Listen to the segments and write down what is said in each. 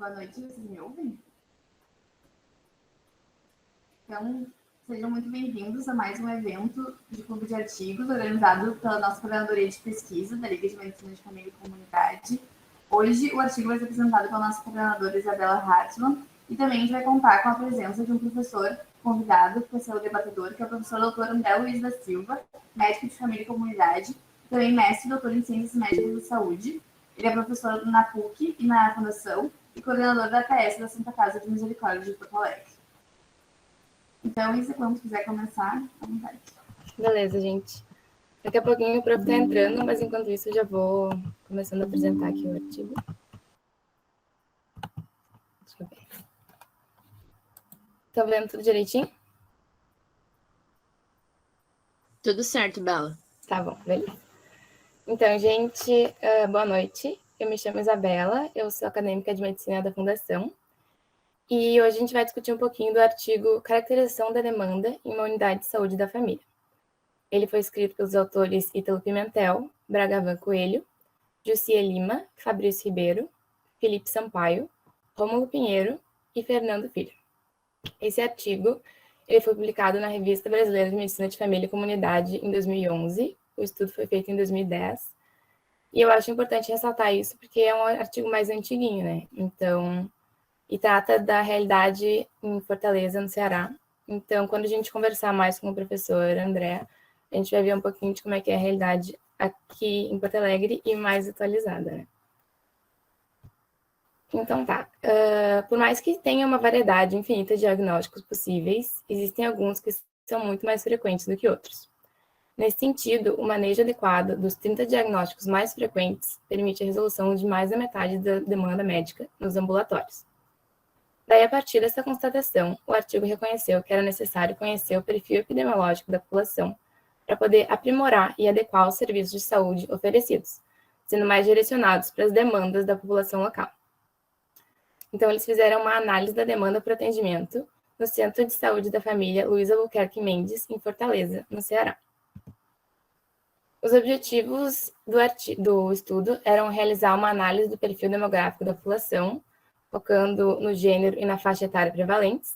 Boa noite, vocês me ouvem? Então, sejam muito bem-vindos a mais um evento de clube de artigos organizado pela nossa coordenadoria de pesquisa da Liga de Medicina de Família e Comunidade. Hoje, o artigo vai ser apresentado pela nossa coordenadora Isabela Hartmann e também a gente vai contar com a presença de um professor convidado, que vai ser o debatedor, que é o professor Dr. André Luiz da Silva, médico de família e comunidade, também mestre e doutor em Ciências Médicas da Saúde. Ele é professor na PUC e na Fundação e coordenador da APS da Santa Casa de Misericórdia de Porto Alegre. Então, Isa, quando quiser começar, à vontade. Beleza, gente. Daqui a pouquinho o prof está entrando, mas enquanto isso eu já vou começando a apresentar aqui o artigo. Deixa eu ver. Estão vendo tudo direitinho? Tudo certo, Bela. Tá bom, beleza. Então, gente, boa noite. Eu me chamo Isabela, eu sou acadêmica de medicina da Fundação. E hoje a gente vai discutir um pouquinho do artigo Caracterização da Demanda em uma Unidade de Saúde da Família. Ele foi escrito pelos autores Ítalo Pimentel, Bragavan Coelho, Jussier Lima, Fabrício Ribeiro, Felipe Sampaio, Rômulo Pinheiro e Fernando Filho. Esse artigo ele foi publicado na Revista Brasileira de Medicina de Família e Comunidade em 2011. O estudo foi feito em 2010. E eu acho importante ressaltar isso porque é um artigo mais antiguinho, né? Então, e trata da realidade em Fortaleza, no Ceará. Então, quando a gente conversar mais com o professor André, a gente vai ver um pouquinho de como é que é a realidade aqui em Porto Alegre e mais atualizada, né? Então tá. Por mais que tenha uma variedade infinita de diagnósticos possíveis, existem alguns que são muito mais frequentes do que outros. Nesse sentido, o manejo adequado dos 30 diagnósticos mais frequentes permite a resolução de mais da metade da demanda médica nos ambulatórios. Daí, a partir dessa constatação, o artigo reconheceu que era necessário conhecer o perfil epidemiológico da população para poder aprimorar e adequar os serviços de saúde oferecidos, sendo mais direcionados para as demandas da população local. Então, eles fizeram uma análise da demanda por atendimento no Centro de Saúde da Família Luiz Albuquerque Mendes, em Fortaleza, no Ceará. Os objetivos do estudo eram realizar uma análise do perfil demográfico da população, focando no gênero e na faixa etária prevalentes,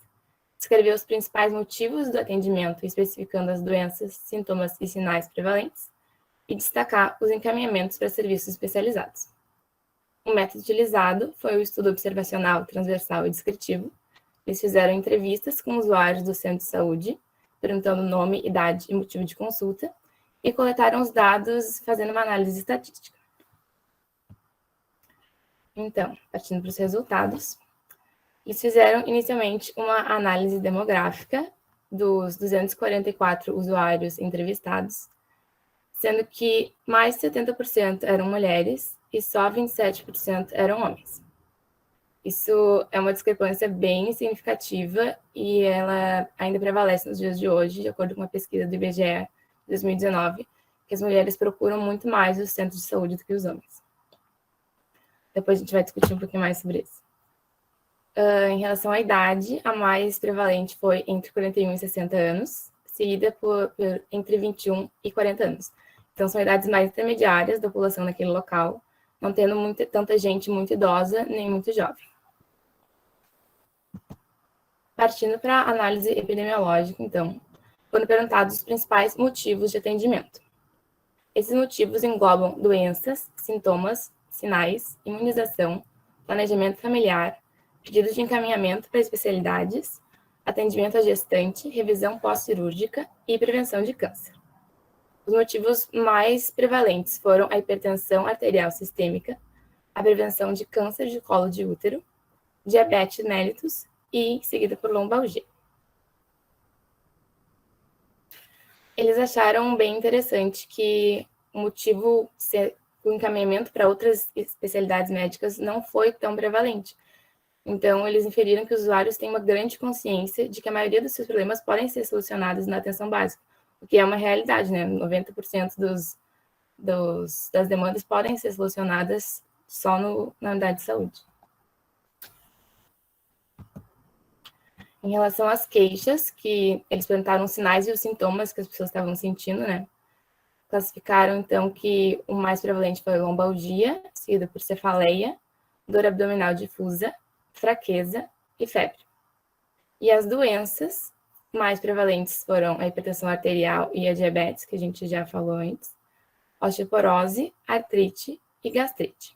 descrever os principais motivos do atendimento, especificando as doenças, sintomas e sinais prevalentes, e destacar os encaminhamentos para serviços especializados. O método utilizado foi o estudo observacional, transversal e descritivo. Eles fizeram entrevistas com usuários do centro de saúde, perguntando nome, idade e motivo de consulta, e coletaram os dados fazendo uma análise estatística. Então, partindo para os resultados, eles fizeram inicialmente uma análise demográfica dos 244 usuários entrevistados, sendo que mais de 70% eram mulheres e só 27% eram homens. Isso é uma discrepância bem significativa e ela ainda prevalece nos dias de hoje, de acordo com uma pesquisa do IBGE de 2019, que as mulheres procuram muito mais os centros de saúde do que os homens. Depois a gente vai discutir um pouquinho mais sobre isso. Em relação à idade, a mais prevalente foi entre 41 e 60 anos, seguida por entre 21 e 40 anos. Então, são idades mais intermediárias da população naquele local, não tendo tanta gente muito idosa nem muito jovem. Partindo para a análise epidemiológica, então, foram perguntados os principais motivos de atendimento. Esses motivos englobam doenças, sintomas, sinais, imunização, planejamento familiar, pedidos de encaminhamento para especialidades, atendimento à gestante, revisão pós-cirúrgica e prevenção de câncer. Os motivos mais prevalentes foram a hipertensão arterial sistêmica, a prevenção de câncer de colo de útero, diabetes mellitus e seguida por lombalgia. Eles acharam bem interessante que o motivo o encaminhamento para outras especialidades médicas não foi tão prevalente. Então, eles inferiram que os usuários têm uma grande consciência de que a maioria dos seus problemas podem ser solucionados na atenção básica, o que é uma realidade, né? 90% das demandas podem ser solucionadas só na unidade de saúde. Em relação às queixas, que eles perguntaram os sinais e os sintomas que as pessoas estavam sentindo, né? Classificaram, então, que o mais prevalente foi a lombalgia, seguido por cefaleia, dor abdominal difusa, fraqueza e febre. E as doenças mais prevalentes foram a hipertensão arterial e a diabetes, que a gente já falou antes, osteoporose, artrite e gastrite.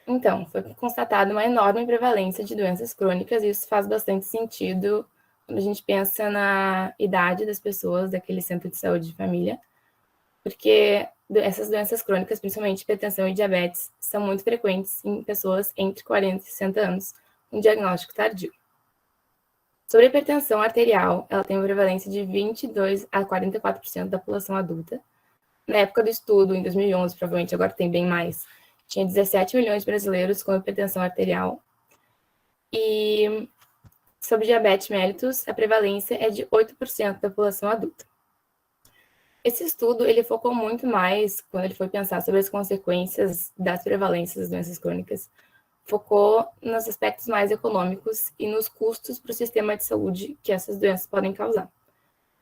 Então, foi constatada uma enorme prevalência de doenças crônicas, e isso faz bastante sentido quando a gente pensa na idade das pessoas daquele centro de saúde de família, porque essas doenças crônicas, principalmente hipertensão e diabetes, são muito frequentes em pessoas entre 40 e 60 anos, com diagnóstico tardio. Sobre a hipertensão arterial, ela tem uma prevalência de 22 a 44% da população adulta. Na época do estudo, em 2011, provavelmente agora tem bem mais, tinha 17 milhões de brasileiros com hipertensão arterial. E sobre diabetes mellitus, a prevalência é de 8% da população adulta. Esse estudo, ele focou muito mais, quando ele foi pensar sobre as consequências das prevalências das doenças crônicas, focou nos aspectos mais econômicos e nos custos para o sistema de saúde que essas doenças podem causar.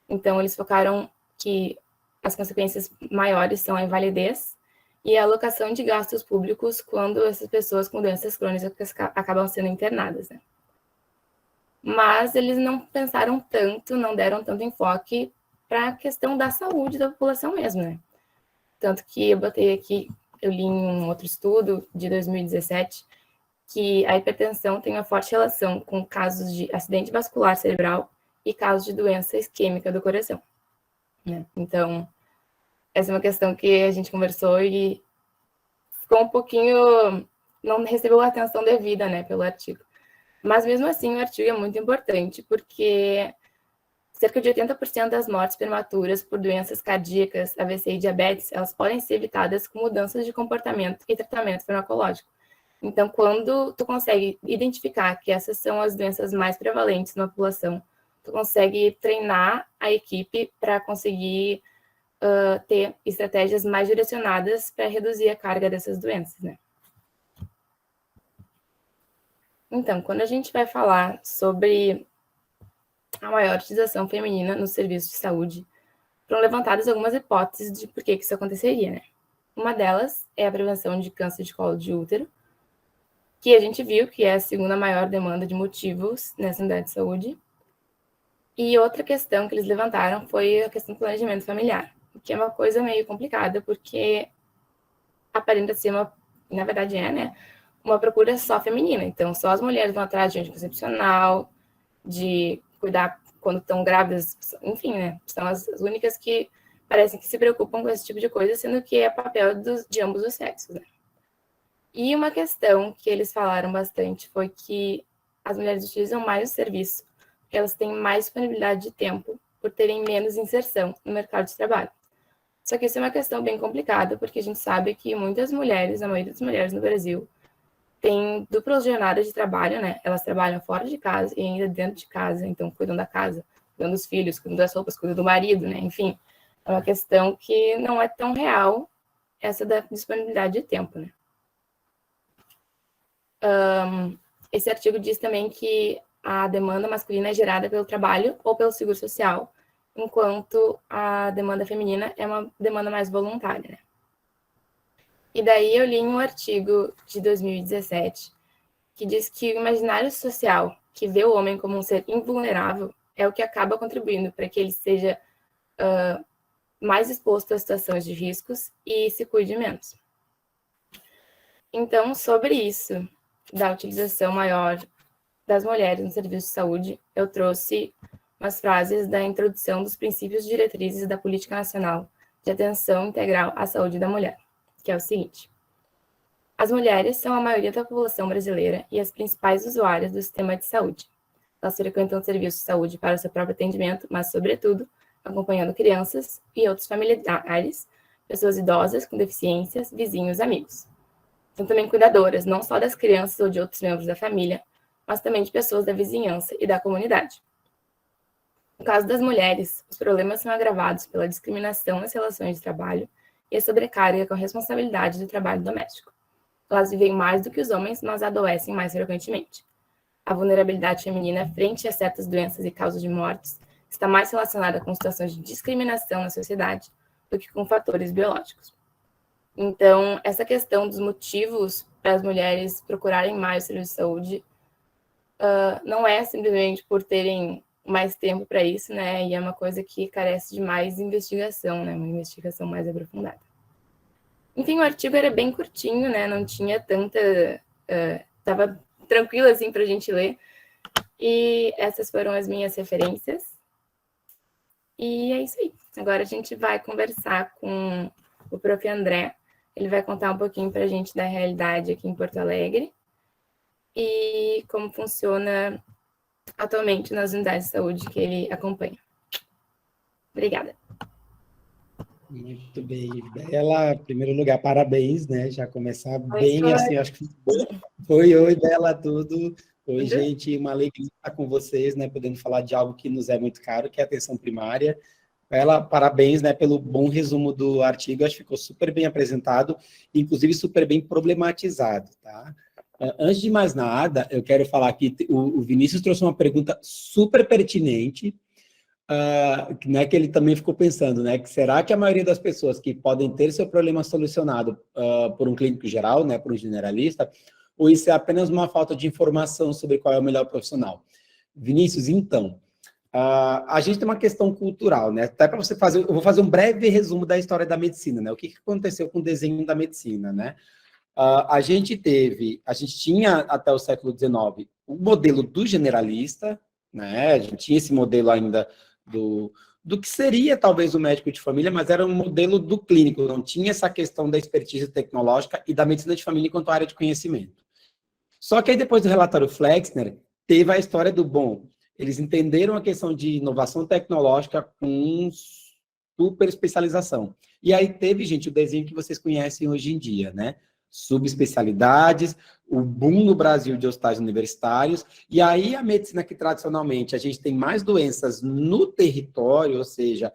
Então, eles focaram que as consequências maiores são a invalidez e a alocação de gastos públicos quando essas pessoas com doenças crônicas acabam sendo internadas, né? Mas eles não pensaram tanto, não deram tanto enfoque para a questão da saúde da população mesmo, né? Tanto que eu botei aqui, eu li em um outro estudo de 2017, que a hipertensão tem uma forte relação com casos de acidente vascular cerebral e casos de doença isquêmica do coração, né? Então, essa é uma questão que a gente conversou e ficou um pouquinho, não recebeu a atenção devida, né, pelo artigo. Mas mesmo assim, o artigo é muito importante, porque cerca de 80% das mortes prematuras por doenças cardíacas, AVC e diabetes, elas podem ser evitadas com mudanças de comportamento e tratamento farmacológico. Então, quando tu consegue identificar que essas são as doenças mais prevalentes na população, tu consegue treinar a equipe para conseguir ter estratégias mais direcionadas para reduzir a carga dessas doenças, né? Então, quando a gente vai falar sobre a maior utilização feminina nos serviços de saúde, foram levantadas algumas hipóteses de por que isso aconteceria, né? Uma delas é a prevenção de câncer de colo de útero, que a gente viu que é a segunda maior demanda de motivos nessa unidade de saúde. E outra questão que eles levantaram foi a questão do planejamento familiar, que é uma coisa meio complicada, porque aparenta ser na verdade né, uma procura só feminina. Então, só as mulheres vão atrás de anticoncepcional, de cuidar quando estão grávidas, enfim, né, são as únicas que parecem que se preocupam com esse tipo de coisa, sendo que é papel de ambos os sexos, né? E uma questão que eles falaram bastante foi que as mulheres utilizam mais o serviço, porque elas têm mais disponibilidade de tempo por terem menos inserção no mercado de trabalho. Só que isso é uma questão bem complicada, porque a gente sabe que muitas mulheres, a maioria das mulheres no Brasil, tem dupla jornada de trabalho, né? Elas trabalham fora de casa e ainda dentro de casa, então cuidam da casa, cuidam dos filhos, cuidam das roupas, cuidam do marido, né? Enfim, é uma questão que não é tão real essa da disponibilidade de tempo, né? Esse artigo diz também que a demanda masculina é gerada pelo trabalho ou pelo seguro social, enquanto a demanda feminina é uma demanda mais voluntária, né? E daí eu li um artigo de 2017 que diz que o imaginário social que vê o homem como um ser invulnerável é o que acaba contribuindo para que ele seja mais exposto a situações de riscos e se cuide menos. Então, sobre isso, da utilização maior das mulheres no serviço de saúde, eu trouxe umas frases da introdução dos princípios diretrizes da Política Nacional de Atenção Integral à Saúde da Mulher, que é o seguinte: as mulheres são a maioria da população brasileira e as principais usuárias do sistema de saúde. Elas frequentam serviços de saúde para o seu próprio atendimento, mas, sobretudo, acompanhando crianças e outros familiares, pessoas idosas com deficiências, vizinhos, amigos. São também cuidadoras, não só das crianças ou de outros membros da família, mas também de pessoas da vizinhança e da comunidade. No caso das mulheres, os problemas são agravados pela discriminação nas relações de trabalho e a sobrecarga com a responsabilidade do trabalho doméstico. Elas vivem mais do que os homens, mas adoecem mais frequentemente. A vulnerabilidade feminina frente a certas doenças e causas de mortes está mais relacionada com situações de discriminação na sociedade do que com fatores biológicos. Então, essa questão dos motivos para as mulheres procurarem mais serviço de saúde não é simplesmente por terem mais tempo para isso, né? E é uma coisa que carece de mais investigação, né? Uma investigação mais aprofundada. Enfim, o artigo era bem curtinho, né? Não tinha tanta... Estava tranquilo, assim, para a gente ler. E essas foram as minhas referências. E é isso aí. Agora a gente vai conversar com o Prof. André. Ele vai contar um pouquinho para a gente da realidade aqui em Porto Alegre e como funciona atualmente nas unidades de saúde que ele acompanha. Obrigada. Muito bem, Bela. Em primeiro lugar, parabéns, né? Já começar bem Oi. assim, acho que oi, Bela, tudo. Oi, gente, uma alegria estar com vocês, né? Podendo falar de algo que nos é muito caro, que é a atenção primária. Bela, parabéns, né, pelo bom resumo do artigo, acho que ficou super bem apresentado, inclusive super bem problematizado, tá? Antes de mais nada, eu quero falar que o Vinícius trouxe uma pergunta super pertinente, né, que ele também ficou pensando, né, que será que a maioria das pessoas que podem ter seu problema solucionado por um clínico geral, né, por um generalista, ou isso é apenas uma falta de informação sobre qual é o melhor profissional? Vinícius, então, a gente tem uma questão cultural, né, até para você fazer, eu vou fazer um breve resumo da história da medicina, né, o que aconteceu com o desenho da medicina, né? A gente tinha até o século XIX o modelo do generalista, né? A gente tinha esse modelo ainda do que seria talvez o médico de família, mas era um modelo do clínico, não tinha essa questão da expertise tecnológica e da medicina de família enquanto área de conhecimento. Só que aí depois do relatório Flexner, teve a história do bom. Eles entenderam a questão de inovação tecnológica com super especialização. E aí teve, gente, o desenho que vocês conhecem hoje em dia, né? Subespecialidades, o boom no Brasil de hospitais universitários, e aí a medicina que tradicionalmente a gente tem mais doenças no território, ou seja,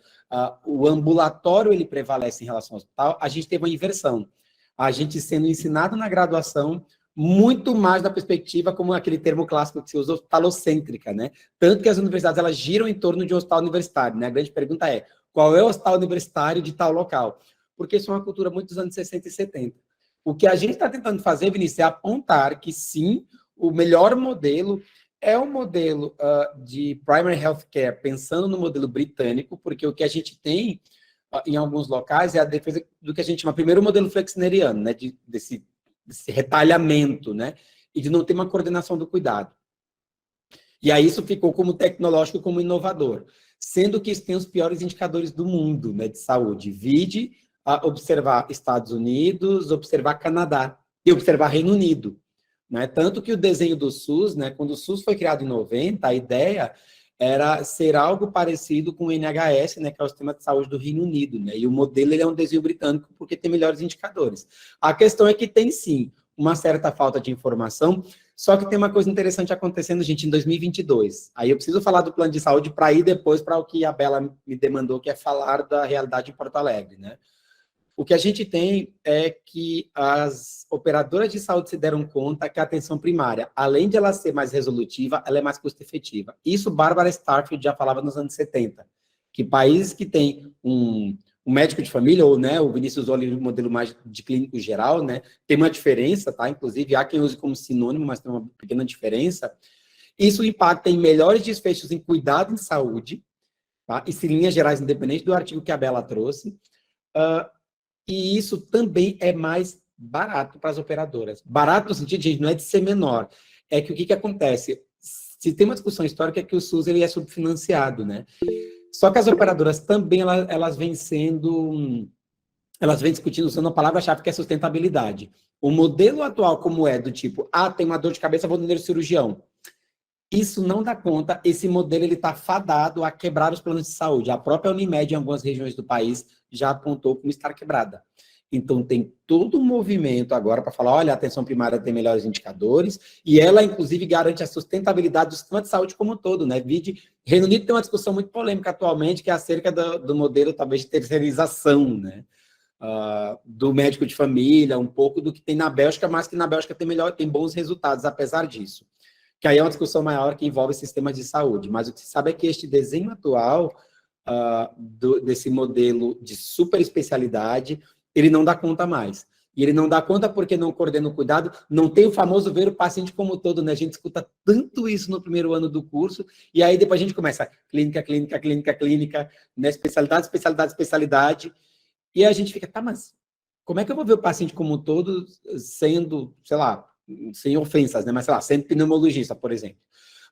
o ambulatório ele prevalece em relação ao hospital, a gente teve uma inversão. A gente sendo ensinado na graduação muito mais da perspectiva, como aquele termo clássico que se usa, hospitalocêntrica, né? Tanto que as universidades elas giram em torno de um hospital universitário, né? A grande pergunta é, qual é o hospital universitário de tal local? Porque isso é uma cultura muito dos anos 60 e 70. O que a gente está tentando fazer, Vinícius, é apontar que, sim, o melhor modelo é o modelo de primary healthcare, pensando no modelo britânico, porque o que a gente tem em alguns locais é a defesa do que a gente chama primeiro o modelo flexneriano, né, desse retalhamento, né, e de não ter uma coordenação do cuidado. E aí isso ficou como tecnológico, como inovador, sendo que isso tem os piores indicadores do mundo, né, de saúde. Vide observar Estados Unidos, observar Canadá e observar Reino Unido. Né? Tanto que o desenho do SUS, né, quando o SUS foi criado em 90, a ideia era ser algo parecido com o NHS, né, que é o sistema de saúde do Reino Unido. Né? E o modelo ele é um desenho britânico porque tem melhores indicadores. A questão é que tem, sim, uma certa falta de informação, só que tem uma coisa interessante acontecendo, gente, em 2022. Aí eu preciso falar do plano de saúde para ir depois para o que a Bela me demandou, que é falar da realidade em Porto Alegre, né? O que a gente tem é que as operadoras de saúde se deram conta que a atenção primária, além de ela ser mais resolutiva, ela é mais custo-efetiva. Isso Barbara Starfield já falava nos anos 70, que países que têm um médico de família, ou né, o Vinícius usou ali o modelo mais de clínico geral, né, tem uma diferença, tá? Inclusive, há quem use como sinônimo, mas tem uma pequena diferença. Isso impacta em melhores desfechos em cuidado em saúde, tá? Isso em linhas gerais, independente do artigo que a Bela trouxe. E isso também é mais barato para as operadoras. Barato no sentido de não é de ser menor. É que o que acontece? Se tem uma discussão histórica é que o SUS ele é subfinanciado, né? Só que as operadoras também elas vêm discutindo, usando a palavra-chave que é sustentabilidade. O modelo atual, como é do tipo, tem uma dor de cabeça, vou no neurocirurgião. Isso não dá conta, esse modelo está fadado a quebrar os planos de saúde. A própria Unimed, em algumas regiões do país, já apontou como estar quebrada. Então, tem todo um movimento agora para falar, olha, a atenção primária tem melhores indicadores, e ela, inclusive, garante a sustentabilidade do sistema de saúde como um todo, né? Reino Unido tem uma discussão muito polêmica atualmente, que é acerca do modelo, talvez, de terceirização, né? Do médico de família, um pouco do que tem na Bélgica, mas que na Bélgica tem bons resultados, apesar disso. Que aí é uma discussão maior que envolve sistemas de saúde. Mas o que se sabe é que este desenho atual desse modelo de super especialidade, ele não dá conta mais. E ele não dá conta porque não coordena o cuidado, não tem o famoso ver o paciente como um todo, né? A gente escuta tanto isso no primeiro ano do curso, e aí depois a gente começa clínica, clínica, clínica, clínica, né? Especialidade, especialidade, especialidade, e a gente fica, tá, mas como é que eu vou ver o paciente como um todo sendo, sei lá, sem ofensas, né? Mas, sei lá, sendo pneumologista, por exemplo.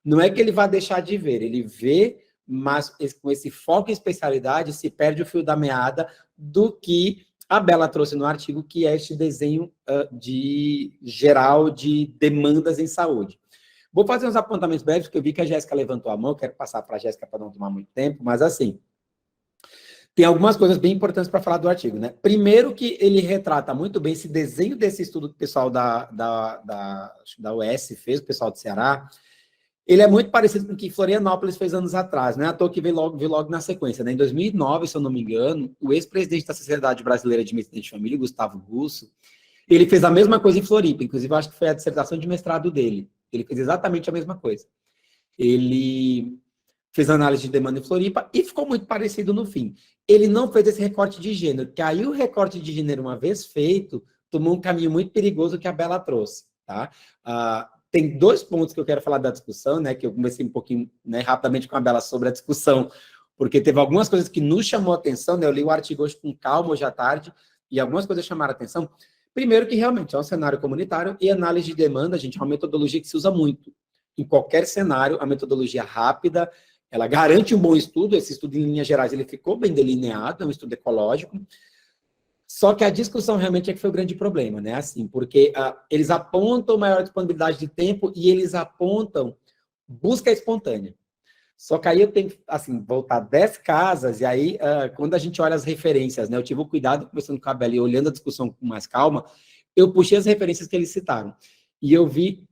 Não é que ele vá deixar de ver, ele vê, mas com esse foco em especialidade se perde o fio da meada do que a Bela trouxe no artigo, que é este desenho geral de demandas em saúde. Vou fazer uns apontamentos breves, porque eu vi que a Jéssica levantou a mão, quero passar para a Jéssica para não tomar muito tempo, mas assim, tem algumas coisas bem importantes para falar do artigo, né? Primeiro que ele retrata muito bem esse desenho desse estudo que o pessoal da UES fez, o pessoal do Ceará. Ele é muito parecido com o que Florianópolis fez anos atrás, não é à toa que veio logo na sequência, né? Em 2009, se eu não me engano, o ex-presidente da Sociedade Brasileira de Medicina de Família, Gustavo Russo, ele fez a mesma coisa em Floripa, inclusive eu acho que foi a dissertação de mestrado dele. Ele fez exatamente a mesma coisa. Ele fez análise de demanda em Floripa e ficou muito parecido no fim. Ele não fez esse recorte de gênero, porque aí o recorte de gênero, uma vez feito, tomou um caminho muito perigoso que a Bela trouxe, tá? Tem 2 pontos que eu quero falar da discussão, né, que eu comecei um pouquinho, né, rapidamente com a Bela sobre a discussão, porque teve algumas coisas que nos chamou a atenção, né, eu li o artigo hoje com calma, hoje à tarde, e algumas coisas chamaram a atenção. Primeiro que realmente é um cenário comunitário e análise de demanda, gente, é uma metodologia que se usa muito. Em qualquer cenário, a metodologia rápida, ela garante um bom estudo, esse estudo em linhas gerais, ele ficou bem delineado, é um estudo ecológico. Só que a discussão realmente é que foi o grande problema, né? Assim, porque eles apontam maior disponibilidade de tempo e eles apontam busca espontânea. Só que aí eu tenho que, assim, voltar 10 casas, e aí, quando a gente olha as referências, né? Eu tive o cuidado, conversando com a Bela e olhando a discussão com mais calma, eu puxei as referências que eles citaram. E eu vi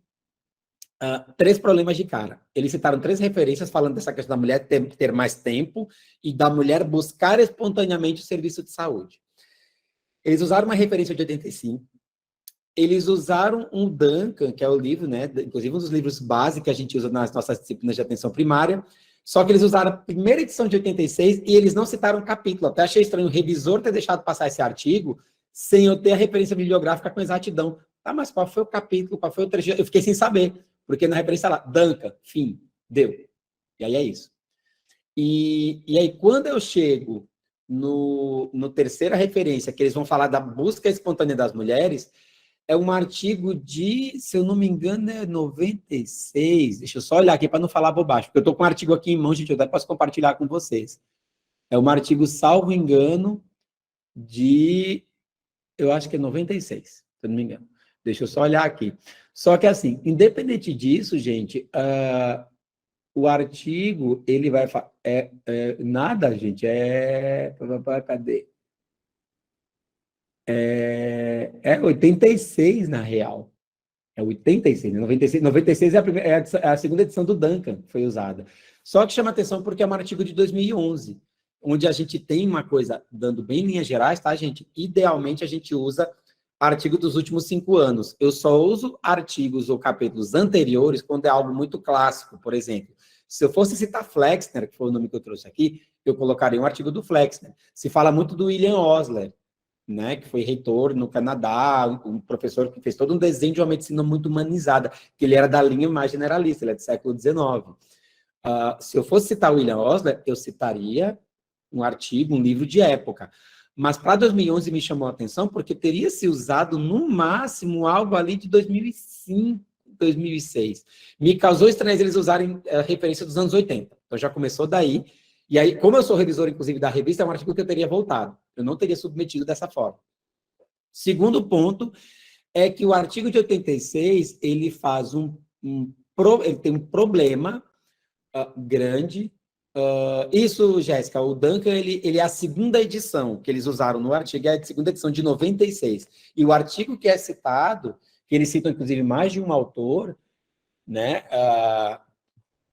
3 problemas de cara. Eles citaram 3 referências falando dessa questão da mulher ter mais tempo e da mulher buscar espontaneamente o serviço de saúde. Eles usaram uma referência de 85, eles usaram um Duncan, que é o livro, né, inclusive um dos livros básicos que a gente usa nas nossas disciplinas de atenção primária, só que eles usaram a primeira edição de 86 e eles não citaram o capítulo. Até achei estranho o revisor ter deixado passar esse artigo sem eu ter a referência bibliográfica com exatidão. Tá, mas qual foi o capítulo, qual foi o trecho? Eu fiquei sem saber, porque na referência lá, Duncan, fim, deu. E aí é isso. E aí, quando eu chego no terceira referência, que eles vão falar da busca espontânea das mulheres, é um artigo de, se eu não me engano, é 96. Deixa eu só olhar aqui para não falar bobagem, porque eu estou com um artigo aqui em mão, gente, eu até posso compartilhar com vocês. É um artigo, salvo engano, de, eu acho que é 96, se eu não me engano. Deixa eu só olhar aqui. Só que, assim, independente disso, gente, o artigo, ele vai... nada, gente, cadê? É 86, na real. É 86, né? 96 é a segunda edição do Duncan, que foi usada. Só que chama atenção porque é um artigo de 2011, onde a gente tem uma coisa, dando bem em linhas gerais, tá, gente? Idealmente, a gente usa artigo dos últimos 5 anos. Eu só uso artigos ou capítulos anteriores quando é algo muito clássico, por exemplo. Se eu fosse citar Flexner, que foi o nome que eu trouxe aqui, eu colocaria um artigo do Flexner. Se fala muito do William Osler, né, que foi reitor no Canadá, um professor que fez todo um desenho de uma medicina muito humanizada, que ele era da linha mais generalista, ele é do século XIX. Se eu fosse citar William Osler, eu citaria um artigo, um livro de época. Mas para 2011 me chamou a atenção porque teria se usado no máximo algo ali de 2005, 2006. Me causou estranheza eles usarem a referência dos anos 80. Então já começou daí. E aí, como eu sou revisor, inclusive, da revista, é um artigo que eu teria voltado. Eu não teria submetido dessa forma. Segundo ponto é que o artigo de 86, ele faz ele tem um problema grande. Isso, Jéssica, o Duncan, ele é a segunda edição que eles usaram no artigo, é a segunda edição de 96. E o artigo que é citado, que eles citam, inclusive, mais de um autor, né,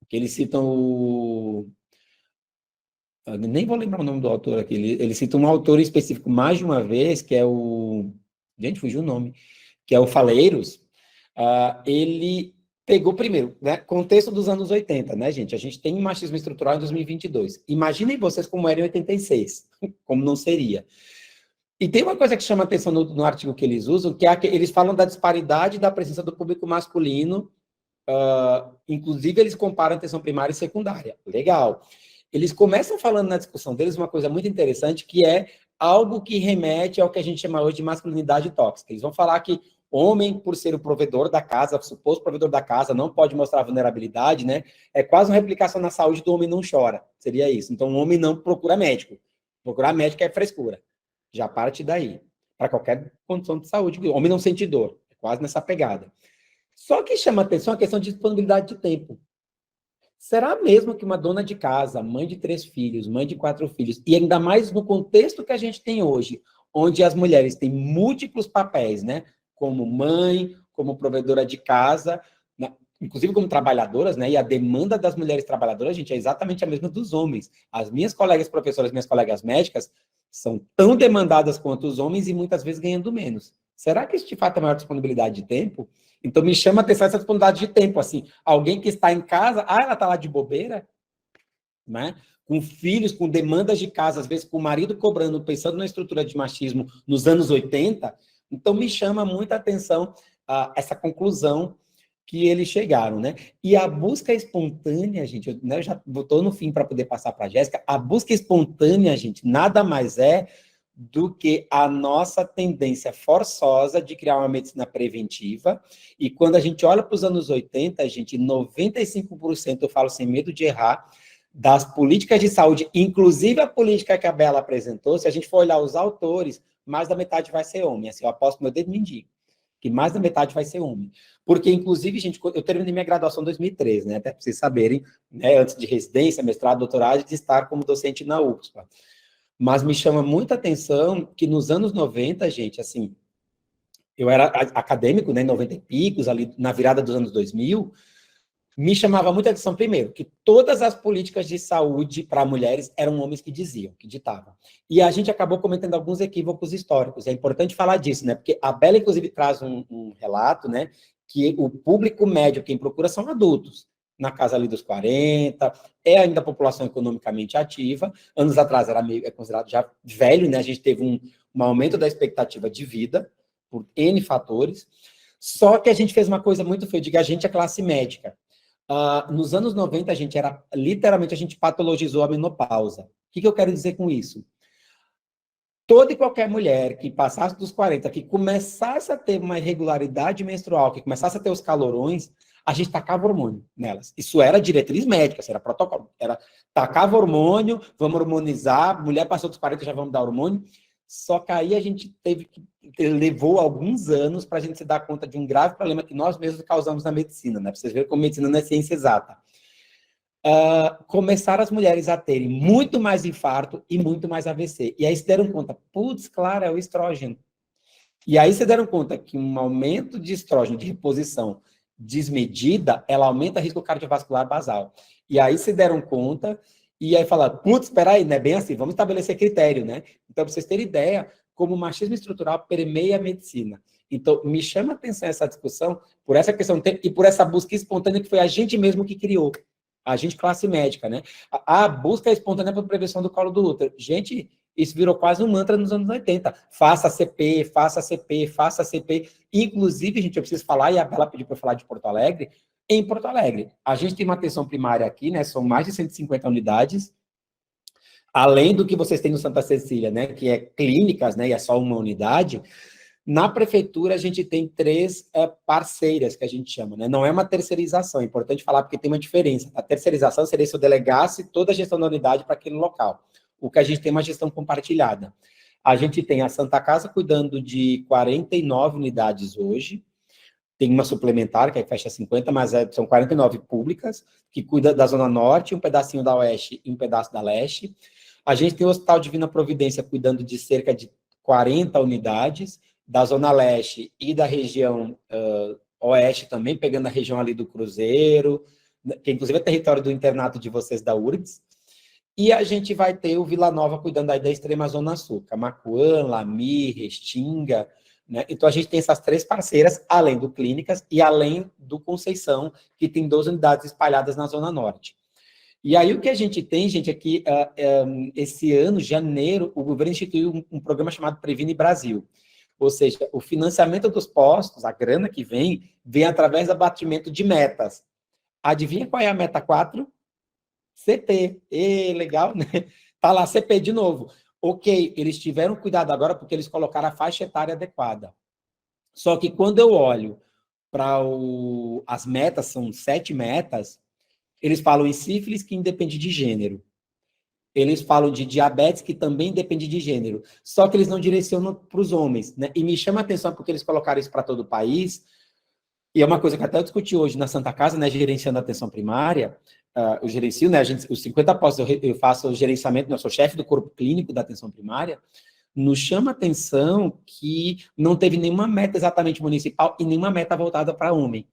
que eles citam eu nem vou lembrar o nome do autor aqui, ele cita um autor específico mais de uma vez, que é o... Gente, fugiu o nome. Que é o Faleiros. Ele pegou primeiro, né? Contexto dos anos 80, né, gente? A gente tem machismo estrutural em 2022. Imaginem vocês como era em 86. Como não seria. E tem uma coisa que chama atenção no artigo que eles usam, que é que eles falam da disparidade da presença do público masculino, inclusive eles comparam atenção primária e secundária. Legal. Eles começam falando na discussão deles uma coisa muito interessante, que é algo que remete ao que a gente chama hoje de masculinidade tóxica. Eles vão falar que homem, por ser o provedor da casa, o suposto provedor da casa, não pode mostrar vulnerabilidade, né? É quase uma replicação na saúde do homem não chora. Seria isso. Então, o homem não procura médico. Procurar médico é frescura. Já parte daí. Para qualquer condição de saúde. O homem não sente dor. É quase nessa pegada. Só que chama atenção a questão de disponibilidade de tempo. Será mesmo que uma dona de casa, mãe de 3 filhos, mãe de 4 filhos, e ainda mais no contexto que a gente tem hoje, onde as mulheres têm múltiplos papéis, né? Como mãe, como provedora de casa, inclusive como trabalhadoras, né? E a demanda das mulheres trabalhadoras, gente, é exatamente a mesma dos homens. As minhas colegas professoras, minhas colegas médicas, são tão demandadas quanto os homens e muitas vezes ganhando menos. Será que isso de fato é maior disponibilidade de tempo? Então me chama a atenção essa disponibilidade de tempo, assim, alguém que está em casa, ela está lá de bobeira, né? Com filhos, com demandas de casa, às vezes com o marido cobrando, pensando na estrutura de machismo nos anos 80, então me chama muita atenção essa conclusão que eles chegaram, né? E a busca espontânea, gente, eu já estou no fim para poder passar para a Jéssica, a busca espontânea, gente, nada mais é do que a nossa tendência forçosa de criar uma medicina preventiva, e quando a gente olha para os anos 80, gente, 95%, eu falo sem medo de errar, das políticas de saúde, inclusive a política que a Bela apresentou, se a gente for olhar os autores, mais da metade vai ser homem, assim, eu aposto meu dedo mindinho, que mais da metade vai ser homem. Porque, inclusive, gente, eu terminei minha graduação em 2013, né, até para vocês saberem, né, antes de residência, mestrado, doutorado, de estar como docente na UFSPA. Mas me chama muita atenção que nos anos 90, gente, assim, eu era acadêmico, né, em 90 e picos, ali na virada dos anos 2000, me chamava muita atenção, primeiro, que todas as políticas de saúde para mulheres eram homens que diziam, que ditavam. E a gente acabou cometendo alguns equívocos históricos. É importante falar disso, né? Porque a Bela, inclusive, traz um relato, né? Que o público médio, quem procura, são adultos. Na casa ali dos 40, é ainda a população economicamente ativa. Anos atrás era considerado já velho, né? A gente teve um aumento da expectativa de vida, por N fatores. Só que a gente fez uma coisa muito feia, eu digo, a gente é classe médica. Nos anos 90, literalmente, a gente patologizou a menopausa. O que eu quero dizer com isso? Toda e qualquer mulher que passasse dos 40, que começasse a ter uma irregularidade menstrual, que começasse a ter os calorões, a gente tacava hormônio nelas. Isso era diretriz médica, isso era protocolo. Era tacava hormônio, vamos hormonizar, mulher passou dos 40, já vamos dar hormônio. Só que aí a gente levou alguns anos para a gente se dar conta de um grave problema que nós mesmos causamos na medicina, né? Para vocês verem como medicina não é ciência exata. Começaram as mulheres a terem muito mais infarto e muito mais AVC. E aí se deram conta, putz, claro, é o estrógeno. E aí se deram conta que um aumento de estrógeno, de reposição desmedida, ela aumenta o risco cardiovascular basal. E aí se deram conta... E aí fala, putz, espera aí, não é bem assim, vamos estabelecer critério, né? Então, para vocês terem ideia, como o machismo estrutural permeia a medicina. Então, me chama a atenção essa discussão por essa questão do tempo e por essa busca espontânea que foi a gente mesmo que criou. A gente, classe médica, né? A busca espontânea para prevenção do colo do útero. Gente, isso virou quase um mantra nos anos 80. Faça CP, faça CP, faça CP. Inclusive, gente, eu preciso falar, e a Bela pediu para eu falar de Porto Alegre, em Porto Alegre. A gente tem uma atenção primária aqui, né? São mais de 150 unidades, além do que vocês têm no Santa Cecília, né? Que é clínicas, né? E é só uma unidade. Na prefeitura, a gente tem 3 parceiras, que a gente chama, né? Não é uma terceirização, é importante falar porque tem uma diferença. A terceirização seria se eu delegasse toda a gestão da unidade para aquele local. O que a gente tem é uma gestão compartilhada. A gente tem a Santa Casa cuidando de 49 unidades hoje, tem uma suplementar, que aí fecha 50, mas são 49 públicas, que cuida da Zona Norte, um pedacinho da Oeste e um pedaço da Leste. A gente tem o Hospital Divina Providência cuidando de cerca de 40 unidades, da Zona Leste e da região Oeste também, pegando a região ali do Cruzeiro, que inclusive é território do internato de vocês da URGS. E a gente vai ter o Vila Nova cuidando aí da extrema Zona Sul, Camaquã, Lami, Restinga, né? Então, a gente tem essas 3 parceiras, além do Clínicas e além do Conceição, que tem 12 unidades espalhadas na Zona Norte. E aí o que a gente tem, gente, é que esse ano, janeiro, o governo instituiu um programa chamado Previne Brasil. Ou seja, o financiamento dos postos, a grana que vem através do abatimento de metas. Adivinha qual é a meta 4? CP. Legal, né? Tá lá, CP de novo. Ok, eles tiveram cuidado agora porque eles colocaram a faixa etária adequada. Só que quando eu olho para as metas, são 7 metas, eles falam em sífilis, que independe de gênero. Eles falam de diabetes, que também depende de gênero. Só que eles não direcionam para os homens, né? E me chama a atenção porque eles colocaram isso para todo o país. E é uma coisa que até eu discuti hoje na Santa Casa, né? Gerenciando a atenção primária. Eu gerencio, né? Os 50 postos, eu faço o gerenciamento, né? Eu sou chefe do corpo clínico da atenção primária. Nos chama a atenção que não teve nenhuma meta exatamente municipal e nenhuma meta voltada para homem.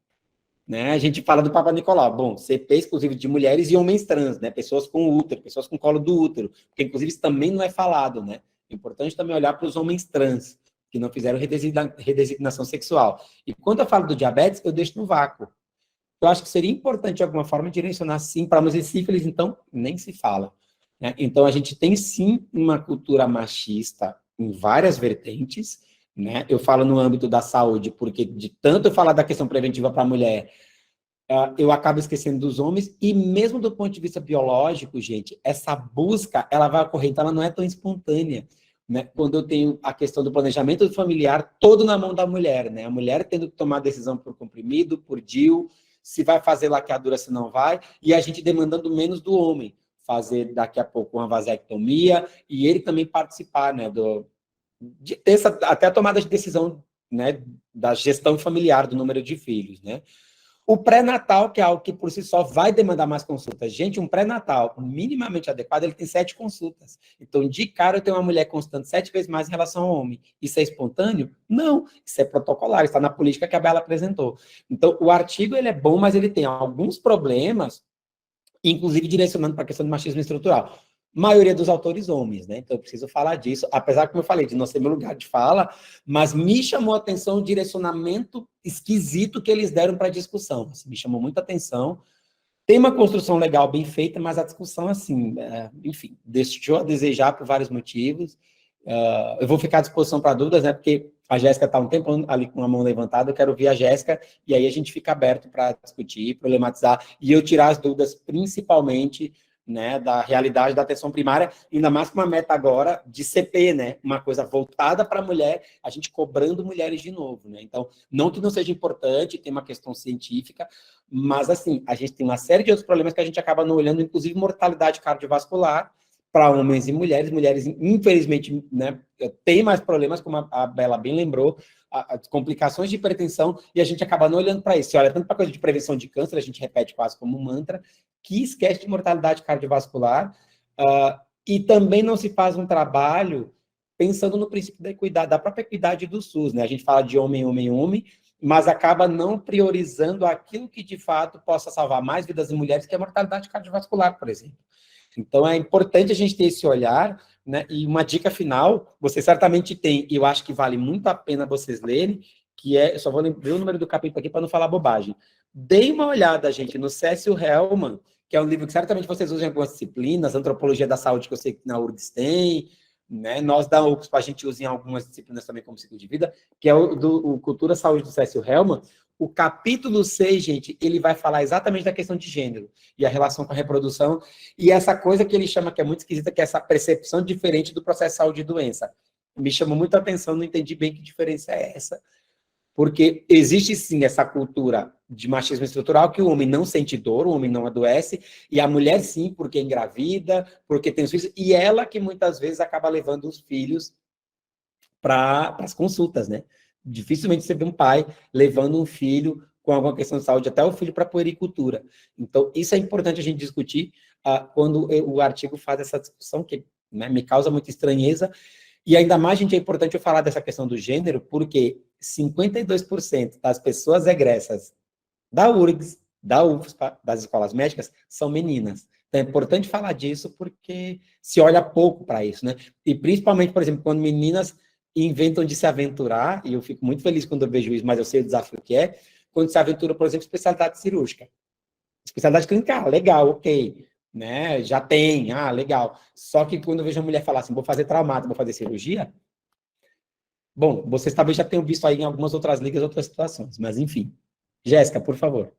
Né? A gente fala do Papa Nicolau. Bom, CP exclusivo de mulheres e homens trans, né? Pessoas com útero, pessoas com colo do útero, porque inclusive isso também não é falado, né? É importante também olhar para os homens trans, que não fizeram redesignação sexual. E quando eu falo do diabetes, eu deixo no vácuo. Eu acho que seria importante, de alguma forma, direcionar, sim, para mas sífilis, então, nem se fala. Né? Então, a gente tem, sim, uma cultura machista em várias vertentes, né? Eu falo no âmbito da saúde, porque de tanto eu falar da questão preventiva para a mulher, eu acabo esquecendo dos homens, e mesmo do ponto de vista biológico, gente, essa busca, ela vai ocorrer, então ela não é tão espontânea, né? Quando eu tenho a questão do planejamento familiar todo na mão da mulher, né? A mulher tendo que tomar decisão por comprimido, por DIU, se vai fazer laqueadura, se não vai, e a gente demandando menos do homem, fazer daqui a pouco uma vasectomia, e ele também participar, né, de ter até a tomada de decisão, né, da gestão familiar do número de filhos, né? O pré-natal, que é algo que por si só vai demandar mais consultas. Gente, um pré-natal minimamente adequado, ele tem 7 consultas. Então, de cara, eu tenho uma mulher consultando 7 vezes mais em relação ao homem. Isso é espontâneo? Não. Isso é protocolar, está na política que a Bela apresentou. Então, o artigo, ele é bom, mas ele tem alguns problemas, inclusive direcionando para a questão do machismo estrutural. Maioria dos autores homens, né? Então eu preciso falar disso, apesar, como eu falei, de não ser meu lugar de fala, mas me chamou a atenção o direcionamento esquisito que eles deram para a discussão. Assim, me chamou muita atenção. Tem uma construção legal bem feita, mas a discussão, assim, enfim, deixou a desejar por vários motivos. Eu vou ficar à disposição para dúvidas, né? Porque a Jéssica está um tempo ali com a mão levantada, eu quero ouvir a Jéssica, e aí a gente fica aberto para discutir, problematizar, e eu tirar as dúvidas, principalmente, né, da realidade da atenção primária, ainda mais com uma meta agora de CP, né, uma coisa voltada para a mulher, a gente cobrando mulheres de novo, né, então, não que não seja importante, tem uma questão científica, mas, assim, a gente tem uma série de outros problemas que a gente acaba não olhando, inclusive mortalidade cardiovascular, para homens e mulheres, infelizmente, né, tem mais problemas, como a Bela bem lembrou, as complicações de hipertensão, e a gente acaba não olhando para isso. Você olha tanto para a coisa de prevenção de câncer, a gente repete quase como um mantra, que esquece de mortalidade cardiovascular, e também não se faz um trabalho pensando no princípio da equidade, da própria equidade do SUS, né? A gente fala de homem, homem, homem, mas acaba não priorizando aquilo que, de fato, possa salvar mais vidas de mulheres, que é a mortalidade cardiovascular, por exemplo. Então, é importante a gente ter esse olhar, né? E uma dica final, você certamente tem, e eu acho que vale muito a pena vocês lerem, que é, eu só vou lembrar o número do capítulo aqui para não falar bobagem. Deem uma olhada, gente, no Cécio Hellman, que é um livro que certamente vocês usam em algumas disciplinas, Antropologia da Saúde, que eu sei que na URGS tem, né? Nós da UFSP a gente usa em algumas disciplinas também como ciclo de vida, que é o Cultura Saúde do Cécio Hellman. O capítulo 6, gente, ele vai falar exatamente da questão de gênero e a relação com a reprodução, e essa coisa que ele chama, que é muito esquisita, que é essa percepção diferente do processo de saúde e doença. Me chamou muita atenção, não entendi bem que diferença é essa, porque existe sim essa cultura de machismo estrutural, que o homem não sente dor, o homem não adoece, e a mulher sim, porque é engravida, porque tem os filhos, e ela que muitas vezes acaba levando os filhos para as consultas, né? Dificilmente você vê um pai levando um filho com alguma questão de saúde, até o filho para puericultura. Então, isso é importante a gente discutir quando o artigo faz essa discussão, que, né, me causa muita estranheza. E ainda mais, gente, é importante eu falar dessa questão do gênero, porque 52% das pessoas egressas da URGS, da UFSP, das escolas médicas, são meninas. Então, é importante falar disso, porque se olha pouco para isso, né? E principalmente, por exemplo, quando meninas inventam de se aventurar, e eu fico muito feliz quando eu vejo isso, mas eu sei o desafio que é, quando se aventura, por exemplo, especialidade cirúrgica. Especialidade clínica, legal, ok. né? Já tem, legal. Só que quando eu vejo uma mulher falar assim, vou fazer traumato, vou fazer cirurgia, bom, vocês talvez já tenham visto aí em algumas outras ligas, outras situações, mas enfim. Jéssica, por favor.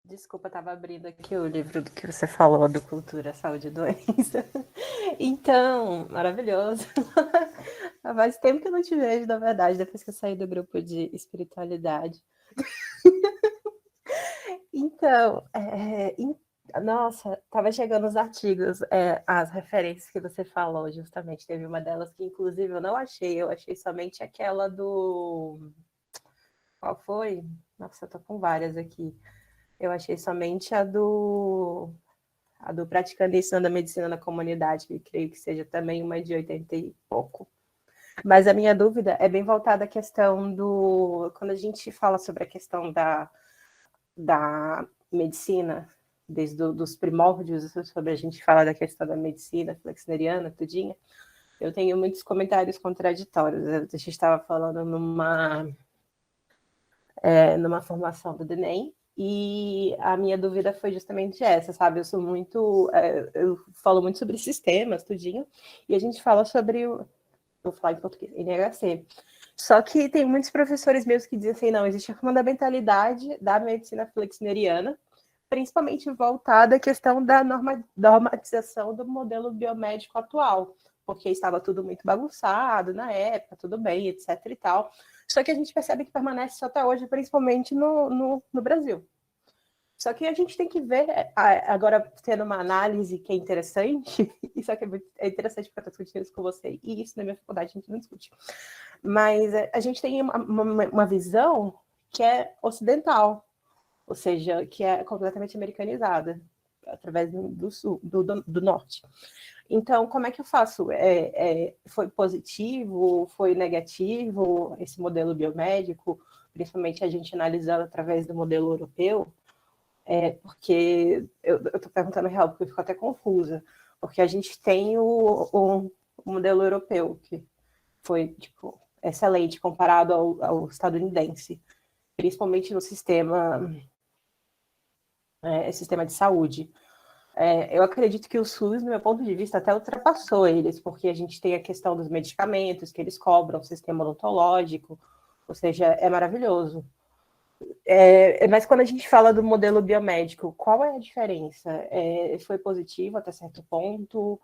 Desculpa, estava abrindo aqui o livro do que você falou, do Cultura, Saúde e Doença. Então, maravilhoso. Faz tempo que eu não te vejo, na verdade, depois que eu saí do grupo de espiritualidade. Então, nossa, estava chegando os artigos, as referências que você falou, justamente. Teve uma delas que, inclusive, eu não achei. Eu achei somente aquela do... Qual foi? Nossa, eu tô com várias aqui. Eu achei somente a do Praticando e Ensinando a Medicina na Comunidade, que creio que seja também uma de 80 e pouco. Mas a minha dúvida é bem voltada à questão do... Quando a gente fala sobre a questão da medicina, desde os primórdios, sobre a gente fala da questão da medicina flexneriana, tudinha, eu tenho muitos comentários contraditórios. A gente estava falando numa formação do DENEM, e a minha dúvida foi justamente essa, sabe? Eu falo muito sobre sistemas, tudinho, e a gente fala sobre, vou falar em português, NHC. Só que tem muitos professores meus que dizem assim, não, existe a fundamentalidade da medicina flexneriana, principalmente voltada à questão da normatização do modelo biomédico atual, porque estava tudo muito bagunçado na época, tudo bem, etc. e tal. Só que a gente percebe que permanece isso até hoje, principalmente no Brasil. Só que a gente tem que ver, agora tendo uma análise que é interessante, isso aqui é interessante para estar discutindo isso com você, e isso na minha faculdade a gente não discute. Mas a gente tem uma visão que é ocidental, ou seja, que é completamente americanizada, através do norte. Então, como é que eu faço? Foi positivo? Foi negativo esse modelo biomédico? Principalmente a gente analisando através do modelo europeu? Porque eu estou perguntando real, porque eu fico até confusa. Porque a gente tem o modelo europeu, que foi excelente comparado ao estadunidense, principalmente no sistema de saúde. Eu acredito que o SUS, no meu ponto de vista, até ultrapassou eles, porque a gente tem a questão dos medicamentos que eles cobram, o sistema odontológico, ou seja, é maravilhoso. Mas quando a gente fala do modelo biomédico, qual é a diferença? Foi positivo até certo ponto?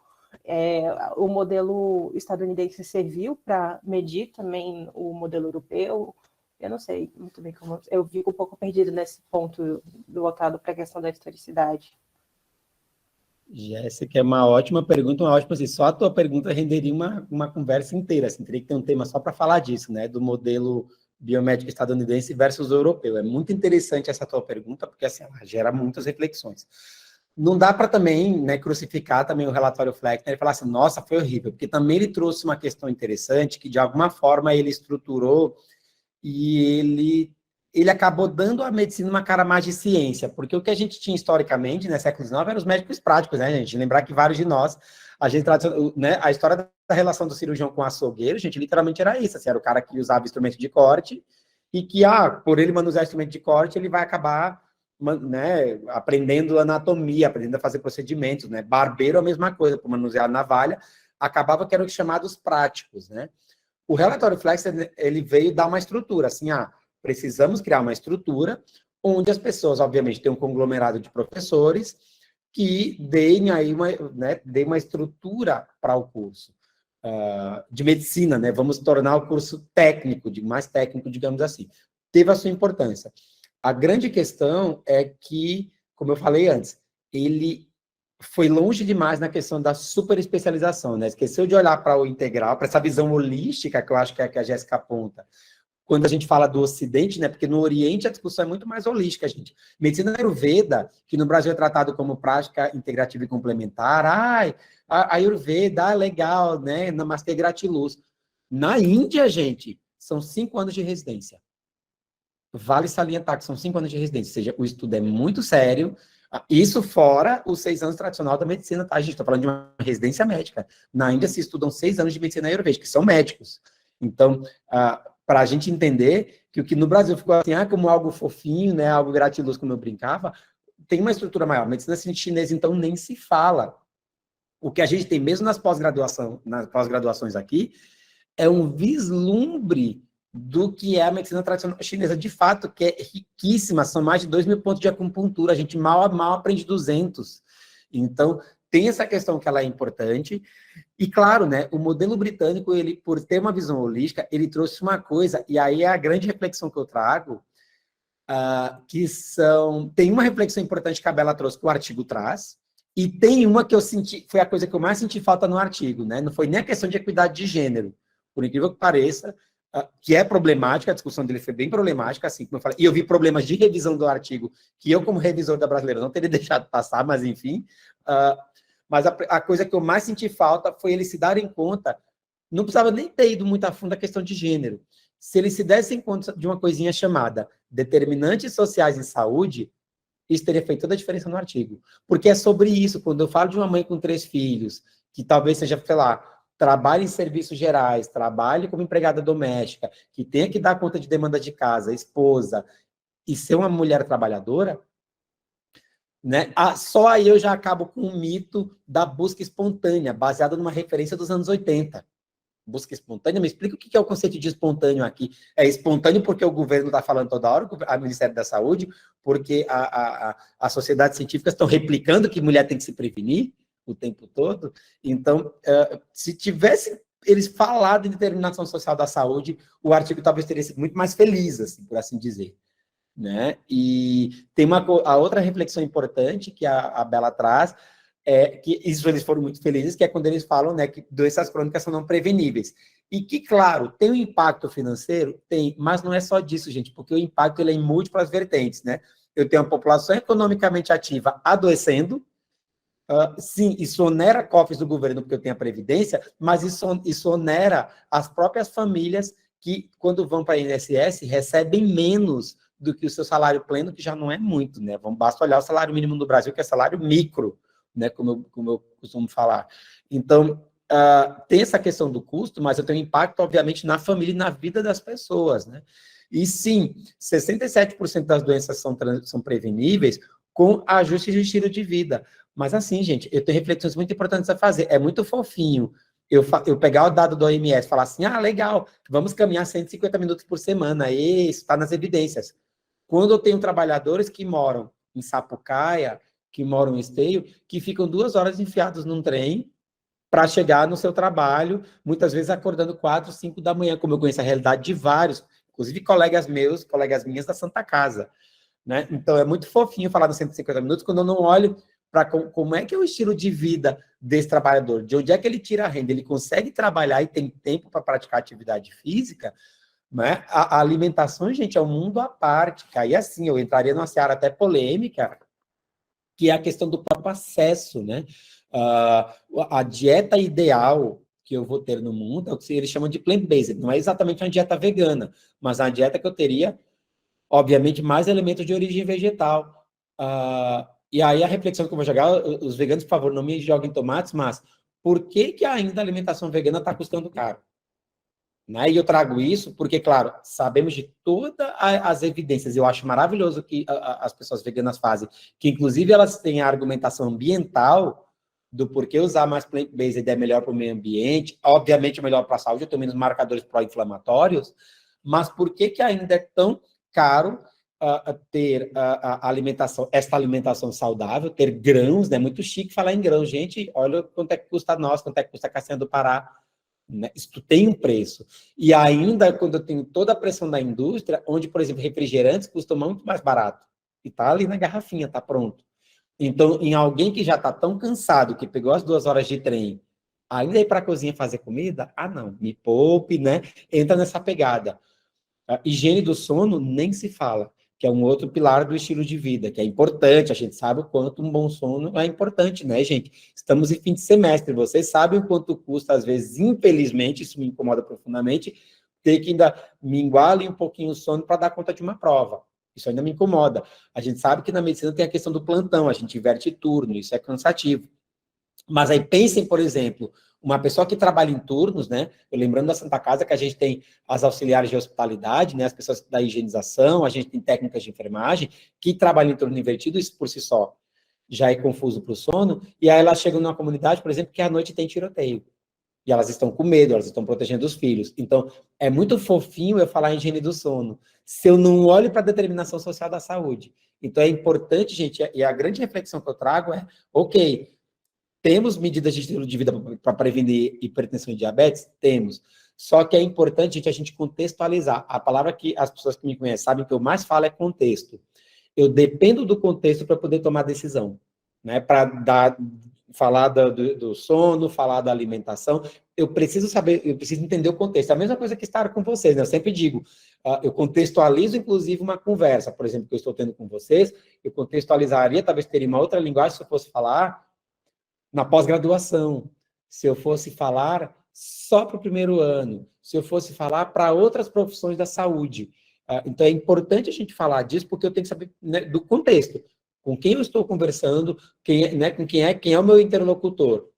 O modelo estadunidense serviu para medir também o modelo europeu? Eu não sei muito bem como... Eu fico um pouco perdido nesse ponto voltado para a questão da historicidade. Jéssica, é uma ótima pergunta, assim, só a tua pergunta renderia uma conversa inteira, assim, teria que ter um tema só para falar disso, né, do modelo biomédico estadunidense versus europeu. É muito interessante essa tua pergunta, porque, assim, ela gera muitas reflexões. Não dá para também, né, crucificar também o relatório Flexner e falar assim, nossa, foi horrível, porque também ele trouxe uma questão interessante, que de alguma forma ele estruturou e ele acabou dando à medicina uma cara mais de ciência, porque o que a gente tinha historicamente, né, século XIX, eram os médicos práticos, né, gente? Lembrar que vários de nós, né, a história da relação do cirurgião com o açougueiro, gente, literalmente era isso, assim, era o cara que usava instrumento de corte e que, por ele manusear instrumento de corte, ele vai acabar, né, aprendendo anatomia, aprendendo a fazer procedimentos, né? Barbeiro, a mesma coisa, por manusear a navalha, acabava que eram os chamados práticos, né? O relatório Flexner, ele veio dar uma estrutura, assim, precisamos criar uma estrutura onde as pessoas, obviamente, têm um conglomerado de professores que deem aí deem uma estrutura para o curso de medicina, né? Vamos tornar o curso técnico, mais técnico, digamos assim. Teve a sua importância. A grande questão é que, como eu falei antes, ele foi longe demais na questão da super especialização, né? Esqueceu de olhar para o integral, para essa visão holística que eu acho que é a que a Jéssica aponta. Quando a gente fala do Ocidente, né? Porque no Oriente a discussão é muito mais holística, gente. Medicina Ayurveda, que no Brasil é tratado como prática integrativa e complementar, a Ayurveda, legal, né? Namastê, gratiluz. Na Índia, gente, são 5 anos de residência. Vale salientar que são 5 anos de residência, ou seja, o estudo é muito sério, isso fora os 6 anos tradicional da medicina, tá, gente? Estou falando de uma residência médica. Na Índia se estudam 6 anos de medicina ayurvédica, que são médicos. Então, para a gente entender que o que no Brasil ficou assim, como algo fofinho, né, algo gratiluz, como eu brincava, tem uma estrutura maior. A medicina chinesa, então, nem se fala. O que a gente tem mesmo nas pós-graduações aqui é um vislumbre do que é a medicina tradicional chinesa, de fato, que é riquíssima, são mais de 2.000 pontos de acupuntura, a gente mal aprende 200. Então, tem essa questão que ela é importante, e claro, né, o modelo britânico, ele, por ter uma visão holística, ele trouxe uma coisa, e aí é a grande reflexão que eu trago, tem uma reflexão importante que a Bela trouxe, que o artigo traz, e tem uma que eu senti, foi a coisa que eu mais senti falta no artigo, né, não foi nem a questão de equidade de gênero, por incrível que pareça, que é problemática, a discussão dele foi bem problemática, assim como eu falei, e eu vi problemas de revisão do artigo, que eu, como revisor da Brasileira, não teria deixado passar, mas enfim, mas a coisa que eu mais senti falta foi eles se darem conta, não precisava nem ter ido muito a fundo a questão de gênero, se eles se dessem conta de uma coisinha chamada determinantes sociais em saúde, isso teria feito toda a diferença no artigo, porque é sobre isso, quando eu falo de uma mãe com 3 filhos, que talvez seja, sei lá, trabalhe em serviços gerais, trabalhe como empregada doméstica, que tenha que dar conta de demanda de casa, esposa, e ser uma mulher trabalhadora, né? Só aí eu já acabo com o mito da busca espontânea, baseada numa referência dos anos 80. Busca espontânea, me explica o que é o conceito de espontâneo aqui. É espontâneo porque o governo está falando toda hora, o Ministério da Saúde, porque as sociedades científicas estão replicando que mulher tem que se prevenir o tempo todo. Então, se tivesse eles falado em determinação social da saúde, o artigo talvez teria sido muito mais feliz, assim, por assim dizer. Né? E tem a outra reflexão importante que a Bela traz, que isso eles foram muito felizes, que é quando eles falam, né, que doenças crônicas são não preveníveis. E que, claro, tem um impacto financeiro? Tem, mas não é só disso, gente, porque o impacto ele é em múltiplas vertentes, né? Eu tenho uma população economicamente ativa adoecendo, sim, isso onera cofres do governo porque eu tenho a previdência, mas isso onera as próprias famílias que, quando vão para a INSS, recebem menos do que o seu salário pleno, que já não é muito, né? Basta olhar o salário mínimo no Brasil, que é salário micro, né? Como eu costumo falar. Então, tem essa questão do custo, mas eu tenho impacto, obviamente, na família e na vida das pessoas, né? E sim, 67% das doenças são preveníveis com ajustes de estilo de vida. Mas assim, gente, eu tenho reflexões muito importantes a fazer. É muito fofinho eu pegar o dado do OMS e falar assim, legal, vamos caminhar 150 minutos por semana, isso está nas evidências. Quando eu tenho trabalhadores que moram em Sapucaia, que moram em Esteio, que ficam 2 horas enfiados num trem para chegar no seu trabalho, muitas vezes acordando 4, 5 da manhã, como eu conheço a realidade de vários, inclusive colegas minhas da Santa Casa. Né? Então, é muito fofinho falar nos 150 minutos quando eu não olho para como é que é o estilo de vida desse trabalhador, de onde é que ele tira a renda, ele consegue trabalhar e tem tempo para praticar atividade física, né? A alimentação, gente, é um mundo à parte, aí assim, eu entraria numa seara até polêmica, que é a questão do próprio acesso, né? A dieta ideal que eu vou ter no mundo é o que eles chamam de plant-based, não é exatamente uma dieta vegana, mas a dieta que eu teria, obviamente, mais elementos de origem vegetal. E aí a reflexão que eu vou jogar, os veganos, por favor, não me joguem tomates, mas por que ainda a alimentação vegana está custando caro? Né? E eu trago isso porque, claro, sabemos de todas as evidências, eu acho maravilhoso que as pessoas veganas fazem, que inclusive elas têm a argumentação ambiental do porquê usar mais plant-based é melhor para o meio ambiente, obviamente é melhor para a saúde, eu tenho menos marcadores pró-inflamatórios, mas por que ainda é tão caro ter esta alimentação saudável, ter grãos, né? Muito chique falar em grãos. Gente, olha quanto é que custa quanto é que custa a castanha do Pará. Né? Isso tem um preço. E ainda, quando eu tenho toda a pressão da indústria, onde, por exemplo, refrigerantes custam muito mais barato. E tá ali na garrafinha, tá pronto. Então, em alguém que já está tão cansado, que pegou as 2 horas de trem, ainda ir para a cozinha fazer comida? Não, me poupe, né? Entra nessa pegada. A higiene do sono nem se fala, que é um outro pilar do estilo de vida, que é importante, a gente sabe o quanto um bom sono é importante, né, gente? Estamos em fim de semestre, vocês sabem o quanto custa, às vezes, infelizmente, isso me incomoda profundamente, ter que ainda minguar ali um pouquinho o sono para dar conta de uma prova. Isso ainda me incomoda. A gente sabe que na medicina tem a questão do plantão, a gente inverte turno, isso é cansativo. Mas aí pensem, por exemplo, Uma pessoa que trabalha em turnos, né? Eu lembrando da Santa Casa que a gente tem as auxiliares de hospitalidade, né? As pessoas da higienização, a gente tem técnicas de enfermagem que trabalham em turno invertido, isso por si só já é confuso para o sono, e aí elas chegam numa comunidade, por exemplo, que à noite tem tiroteio. E elas estão com medo, elas estão protegendo os filhos. Então, é muito fofinho eu falar em higiene do sono, se eu não olho para a determinação social da saúde. Então, é importante, gente, e a grande reflexão que eu trago é, ok, temos medidas de estilo de vida para prevenir hipertensão e diabetes? Temos. Só que é importante, gente, a gente contextualizar. A palavra que as pessoas que me conhecem sabem que eu mais falo é contexto. Eu dependo do contexto para poder tomar decisão, né? Para falar do sono, falar da alimentação, eu preciso saber, eu preciso entender o contexto. É a mesma coisa que estar com vocês, né? Eu sempre digo, eu contextualizo, inclusive, uma conversa, por exemplo, que eu estou tendo com vocês, eu contextualizaria, talvez teria uma outra linguagem se eu fosse falar na pós-graduação, se eu fosse falar só para o primeiro ano, se eu fosse falar para outras profissões da saúde. Então, é importante a gente falar disso, porque eu tenho que saber, né, do contexto, com quem eu estou conversando, né, com quem é o meu interlocutor,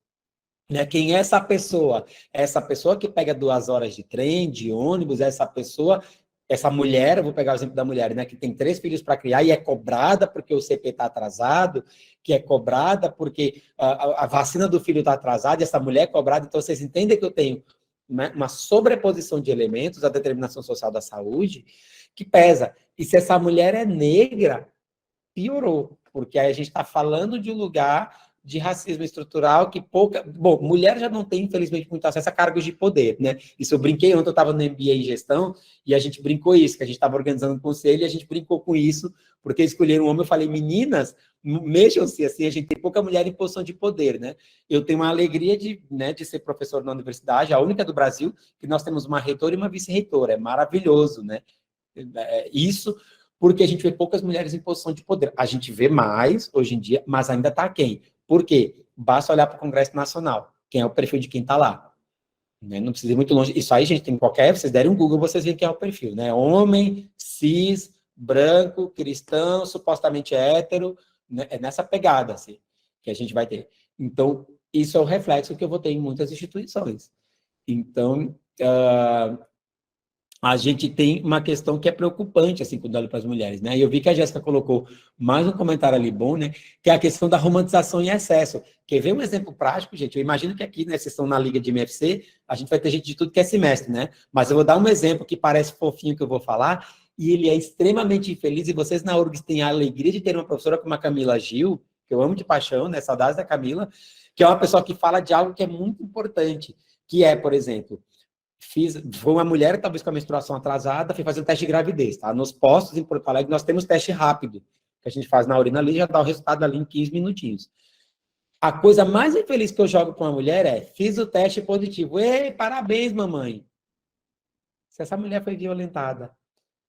né, quem é essa pessoa? Essa pessoa que pega 2 horas de trem, de ônibus, essa mulher, eu vou pegar o exemplo da mulher, né, que tem 3 filhos para criar e é cobrada porque o CP está atrasado, que é cobrada porque a vacina do filho está atrasada, e essa mulher é cobrada. Então, vocês entendem que eu tenho, né, uma sobreposição de elementos, a determinação social da saúde, que pesa. E se essa mulher é negra, piorou, porque aí a gente está falando de um lugar de racismo estrutural que pouca... Bom, mulher já não tem, infelizmente, muito acesso a cargos de poder, né? Isso eu brinquei ontem, eu estava no MBA em gestão, e a gente brincou isso, que a gente estava organizando um conselho, e a gente brincou com isso, porque escolheram um homem, eu falei, meninas, mexam-se, assim, a gente tem pouca mulher em posição de poder, né? Eu tenho uma alegria de ser professor na universidade, a única do Brasil, que nós temos uma reitora e uma vice-reitora, é maravilhoso, né? Isso porque a gente vê poucas mulheres em posição de poder. A gente vê mais, hoje em dia, mas ainda está aquém. Por quê? Basta olhar para o Congresso Nacional, quem é o perfil de quem está lá. Né? Não precisa ir muito longe. Isso aí, gente, tem qualquer... Vocês derem um Google, vocês veem quem é o perfil. Né? Homem, cis, branco, cristão, supostamente hétero. Né? É nessa pegada, assim, que a gente vai ter. Então, isso é o reflexo que eu vou ter em muitas instituições. Então, a gente tem uma questão que é preocupante, assim, quando olha para as mulheres, né? E eu vi que a Jéssica colocou mais um comentário ali bom, né? Que é a questão da romantização em excesso. Quer ver um exemplo prático, gente? Eu imagino que aqui, né, vocês estão na Liga de MFC, a gente vai ter gente de tudo que é semestre, né? Mas eu vou dar um exemplo que parece fofinho que eu vou falar, e ele é extremamente infeliz, e vocês na URGS têm a alegria de ter uma professora como a Camila Gil, que eu amo de paixão, né? Saudades da Camila, que é uma pessoa que fala de algo que é muito importante, que é, por exemplo... Foi uma mulher, talvez com a menstruação atrasada, fui fazer um teste de gravidez, tá? Nos postos em Porto Alegre, nós temos teste rápido, que a gente faz na urina ali, já dá o resultado ali em 15 minutinhos. A coisa mais infeliz que eu jogo com uma mulher é, fiz o teste positivo. Ei, parabéns, mamãe. Se essa mulher foi violentada,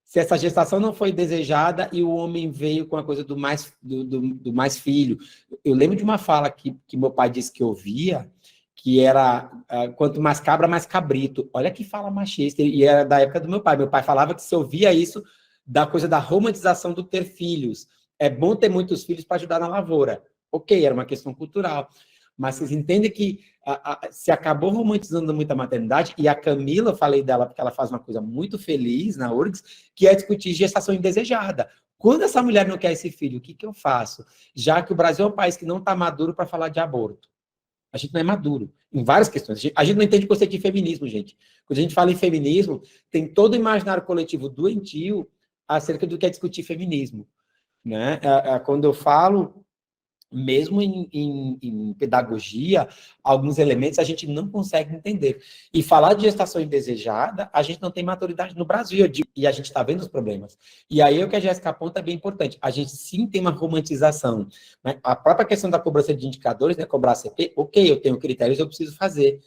se essa gestação não foi desejada e o homem veio com a coisa do mais filho. Eu lembro de uma fala que meu pai disse que eu via, que era quanto mais cabra, mais cabrito. Olha que fala machista, e era da época do meu pai. Meu pai falava que se ouvia isso da coisa da romantização do ter filhos. É bom ter muitos filhos para ajudar na lavoura. Ok, era uma questão cultural. Mas vocês entendem que se acabou romantizando muito a maternidade, e a Camila, eu falei dela porque ela faz uma coisa muito feliz na URGS, que é discutir gestação indesejada. Quando essa mulher não quer esse filho, o que eu faço? Já que o Brasil é um país que não está maduro para falar de aborto. A gente não é maduro em várias questões. A gente não entende o conceito de feminismo, gente. Quando a gente fala em feminismo, tem todo o imaginário coletivo doentio acerca do que é discutir feminismo. Né? Quando eu falo, mesmo em pedagogia, alguns elementos a gente não consegue entender. E falar de gestação indesejada, a gente não tem maturidade no Brasil, e a gente está vendo os problemas. E aí o que a Jéssica aponta é bem importante. A gente sim tem uma romantização. Né? A própria questão da cobrança de indicadores, né? Cobrar CP, ok, eu tenho critérios, eu preciso fazer.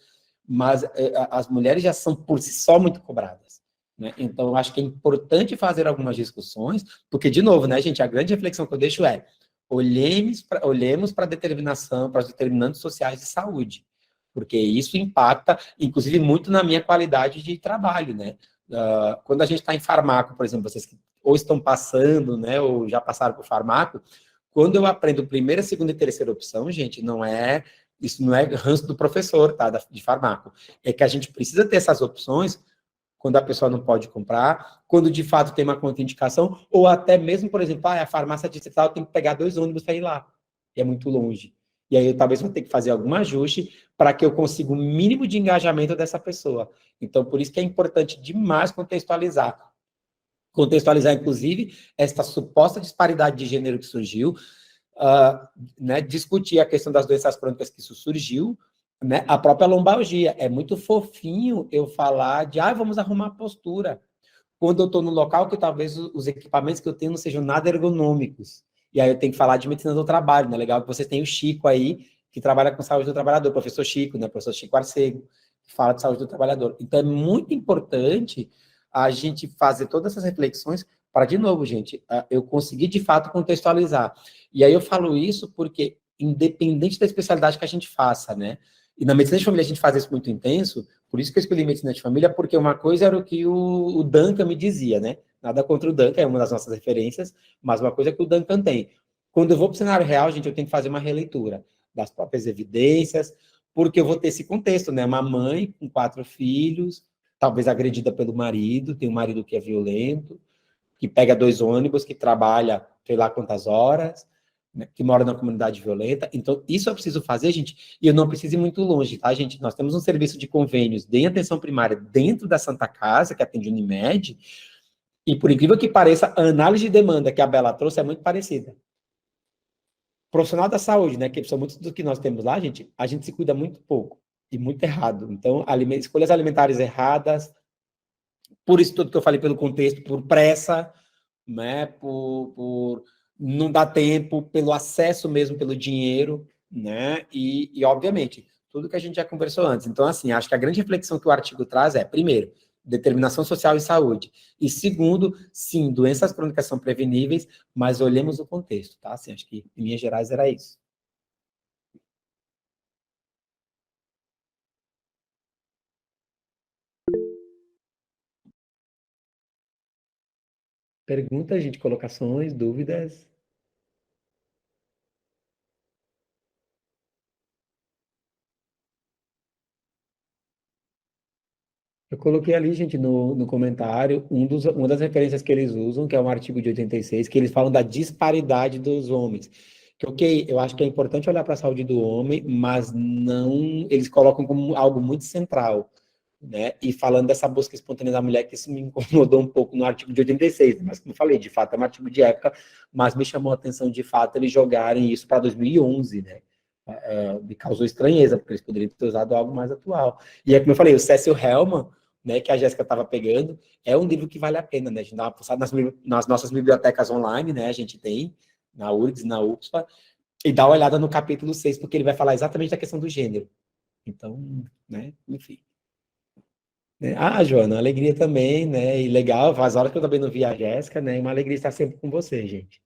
Mas as mulheres já são por si só muito cobradas. Né? Então, eu acho que é importante fazer algumas discussões, porque, de novo, né, gente, a grande reflexão que eu deixo é olhemos para a determinação, para os determinantes sociais de saúde, porque isso impacta, inclusive, muito na minha qualidade de trabalho, né? Quando a gente está em farmaco, por exemplo, vocês que ou estão passando, né, ou já passaram por farmaco, quando eu aprendo primeira, segunda e terceira opção, gente, não é Isso não é ranço do professor, tá? De farmácia. É que a gente precisa ter essas opções quando a pessoa não pode comprar, quando de fato tem uma contraindicação, ou até mesmo, por exemplo, a farmácia distrital tem que pegar 2 ônibus para ir lá, e é muito longe. E aí eu talvez vou ter que fazer algum ajuste para que eu consiga o mínimo de engajamento dessa pessoa. Então, por isso que é importante demais contextualizar. Contextualizar, inclusive, esta suposta disparidade de gênero que surgiu, né, discutir a questão das doenças crônicas que isso surgiu, né, a própria lombalgia. É muito fofinho eu falar de, vamos arrumar a postura, quando eu estou num local que talvez os equipamentos que eu tenho não sejam nada ergonômicos. E aí eu tenho que falar de medicina do trabalho, né? Legal que vocês têm o Chico aí, que trabalha com saúde do trabalhador, professor Chico, né? Professor Chico Arcego, que fala de saúde do trabalhador. Então é muito importante a gente fazer todas essas reflexões para, de novo, gente, eu conseguir de fato contextualizar. E aí eu falo isso porque, independente da especialidade que a gente faça, né? E na medicina de família a gente faz isso muito intenso, por isso que eu escolhi medicina de família, porque uma coisa era o que o Duncan me dizia, né? Nada contra o Duncan, é uma das nossas referências, mas uma coisa que o Duncan tem. Quando eu vou para o cenário real, gente, eu tenho que fazer uma releitura das próprias evidências, porque eu vou ter esse contexto, né? Uma mãe com 4 filhos, talvez agredida pelo marido, tem um marido que é violento, que pega 2 ônibus, que trabalha sei lá quantas horas, né, que mora numa comunidade violenta. Então, isso eu preciso fazer, gente, e eu não preciso ir muito longe, tá, gente? Nós temos um serviço de convênios de atenção primária dentro da Santa Casa, que atende Unimed, e por incrível que pareça, a análise de demanda que a Bela trouxe é muito parecida. Profissional da saúde, né, que são muitos dos que nós temos lá, gente, a gente se cuida muito pouco e muito errado. Então, escolhas alimentares erradas, por isso tudo que eu falei pelo contexto, por pressa, né, por não dar tempo, pelo acesso mesmo, pelo dinheiro, né, e obviamente, tudo que a gente já conversou antes. Então, assim, acho que a grande reflexão que o artigo traz é, primeiro, determinação social e saúde, e segundo, sim, doenças crônicas são preveníveis, mas olhemos o contexto, tá? Assim, acho que, em linhas gerais, era isso. Perguntas, gente, colocações, dúvidas? Eu coloquei ali, gente, no comentário, uma das referências que eles usam, que é um artigo de 86, que eles falam da disparidade dos homens. Que, ok, eu acho que é importante olhar para a saúde do homem, mas não, eles colocam como algo muito central, né? E falando dessa busca espontânea da mulher, que isso me incomodou um pouco no artigo de 86, mas como eu falei, de fato é um artigo de época, mas me chamou a atenção, de fato, eles jogarem isso para 2011, né? Me causou estranheza, porque eles poderiam ter usado algo mais atual. E é como eu falei, o Cecil Hellman, né, que a Jéssica estava pegando, é um livro que vale a pena, né? A gente dá uma passada nas nossas bibliotecas online, né? A gente tem, na URGS, na UFSPA, e dá uma olhada no capítulo 6, porque ele vai falar exatamente da questão do gênero. Então, né, enfim. Né? Joana, alegria também, né? E legal, faz horas que eu também não vi a Jéssica, né? E uma alegria estar sempre com você, gente.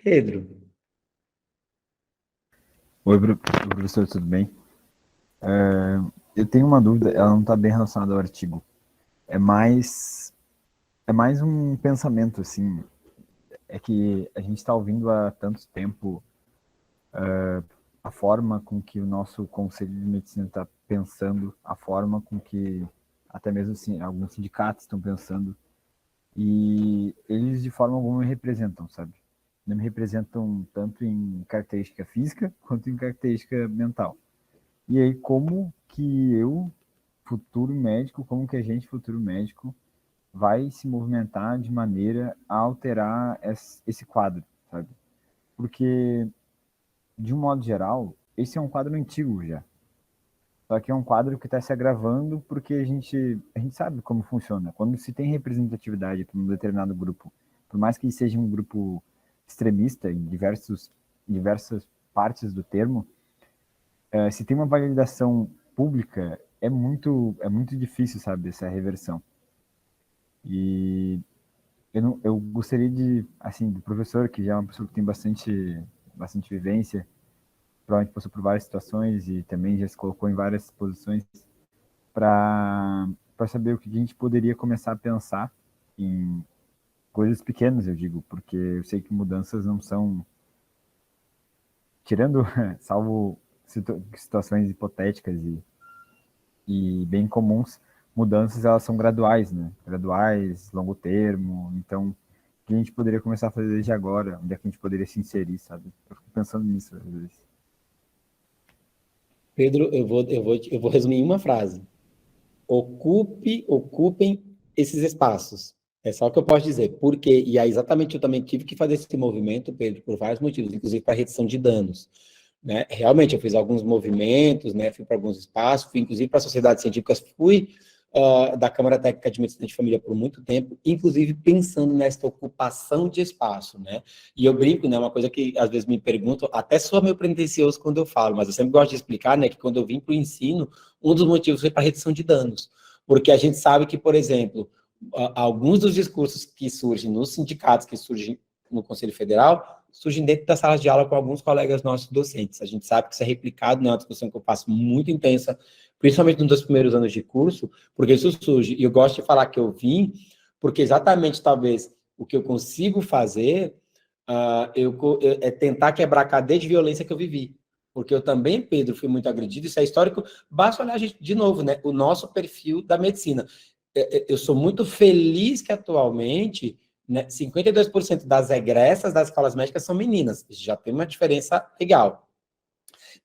Pedro. Oi, professor, tudo bem? Eu tenho uma dúvida, ela não está bem relacionada ao artigo. É mais um pensamento, assim. É que a gente está ouvindo há tanto tempo a forma com que o nosso Conselho de Medicina está pensando, a forma com que até mesmo assim, alguns sindicatos estão pensando, e eles de forma alguma me representam, sabe? Não me representam tanto em característica física quanto em característica mental. E aí, como que eu, futuro médico, como que a gente, futuro médico, vai se movimentar de maneira a alterar esse quadro, sabe? Porque, de um modo geral, esse é um quadro antigo já. Só que é um quadro que está se agravando porque a gente sabe como funciona. Quando se tem representatividade para um determinado grupo, por mais que seja um grupo extremista em diversas partes do termo, se tem uma validação pública, é muito difícil, sabe, essa reversão. E eu gostaria de, assim, do professor, que já é uma pessoa que tem bastante vivência, provavelmente passou por várias situações e também já se colocou em várias posições, para saber o que a gente poderia começar a pensar em coisas pequenas, eu digo, porque eu sei que mudanças não são, tirando, salvo situações hipotéticas e bem comuns, mudanças elas são graduais, né? Graduais, longo termo, então o que a gente poderia começar a fazer desde agora, onde é que a gente poderia se inserir, sabe? Eu fico pensando nisso às vezes. Pedro, eu vou resumir em uma frase. Ocupem esses espaços. É só o que eu posso dizer. Por quê? E aí, exatamente, eu também tive que fazer esse movimento, Pedro, por vários motivos, inclusive para redução de danos. Né? Realmente, eu fiz alguns movimentos, né? Fui para alguns espaços, fui inclusive para sociedades científicas, fui da Câmara Técnica de Medicina de Família por muito tempo, inclusive pensando nessa ocupação de espaço, né? E eu brinco, né? Uma coisa que às vezes me perguntam, até sou meio pretensioso quando eu falo, mas eu sempre gosto de explicar, né? Que quando eu vim para o ensino, um dos motivos foi para redução de danos, porque a gente sabe que, por exemplo, alguns dos discursos que surgem nos sindicatos, que surgem no Conselho Federal, surgem dentro das salas de aula com alguns colegas nossos docentes. A gente sabe que isso é replicado, né? É uma discussão que eu faço muito intensa, principalmente nos 2 primeiros anos de curso, porque isso surge. E eu gosto de falar que eu vim, porque exatamente, talvez, o que eu consigo fazer é tentar quebrar a cadeia de violência que eu vivi. Porque eu também, Pedro, fui muito agredido, isso é histórico. Basta olhar, gente, de novo, né? O nosso perfil da medicina. Eu sou muito feliz que, atualmente, né, 52% das egressas das escolas médicas são meninas. Já tem uma diferença legal.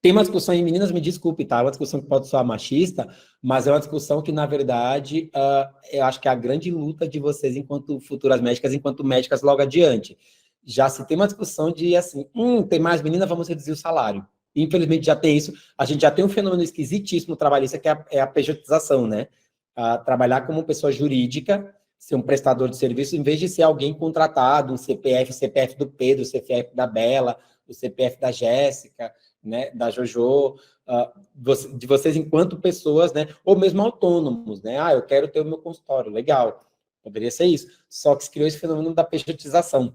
Tem uma discussão em meninas, me desculpe, tá? É uma discussão que pode soar machista, mas é uma discussão que, na verdade, eu acho que é a grande luta de vocês enquanto futuras médicas, enquanto médicas logo adiante. Já se tem uma discussão de, assim, tem mais menina, vamos reduzir o salário. Infelizmente, já tem isso. A gente já tem um fenômeno esquisitíssimo trabalhista, que é a pejotização, né? Trabalhar como pessoa jurídica, ser um prestador de serviço, em vez de ser alguém contratado, um CPF, o CPF do Pedro, o CPF da Bela, o CPF da Jéssica, né, da Jojo, de vocês enquanto pessoas, né, ou mesmo autônomos, né, eu quero ter o meu consultório, legal, poderia ser isso, só que se criou esse fenômeno da pejotização,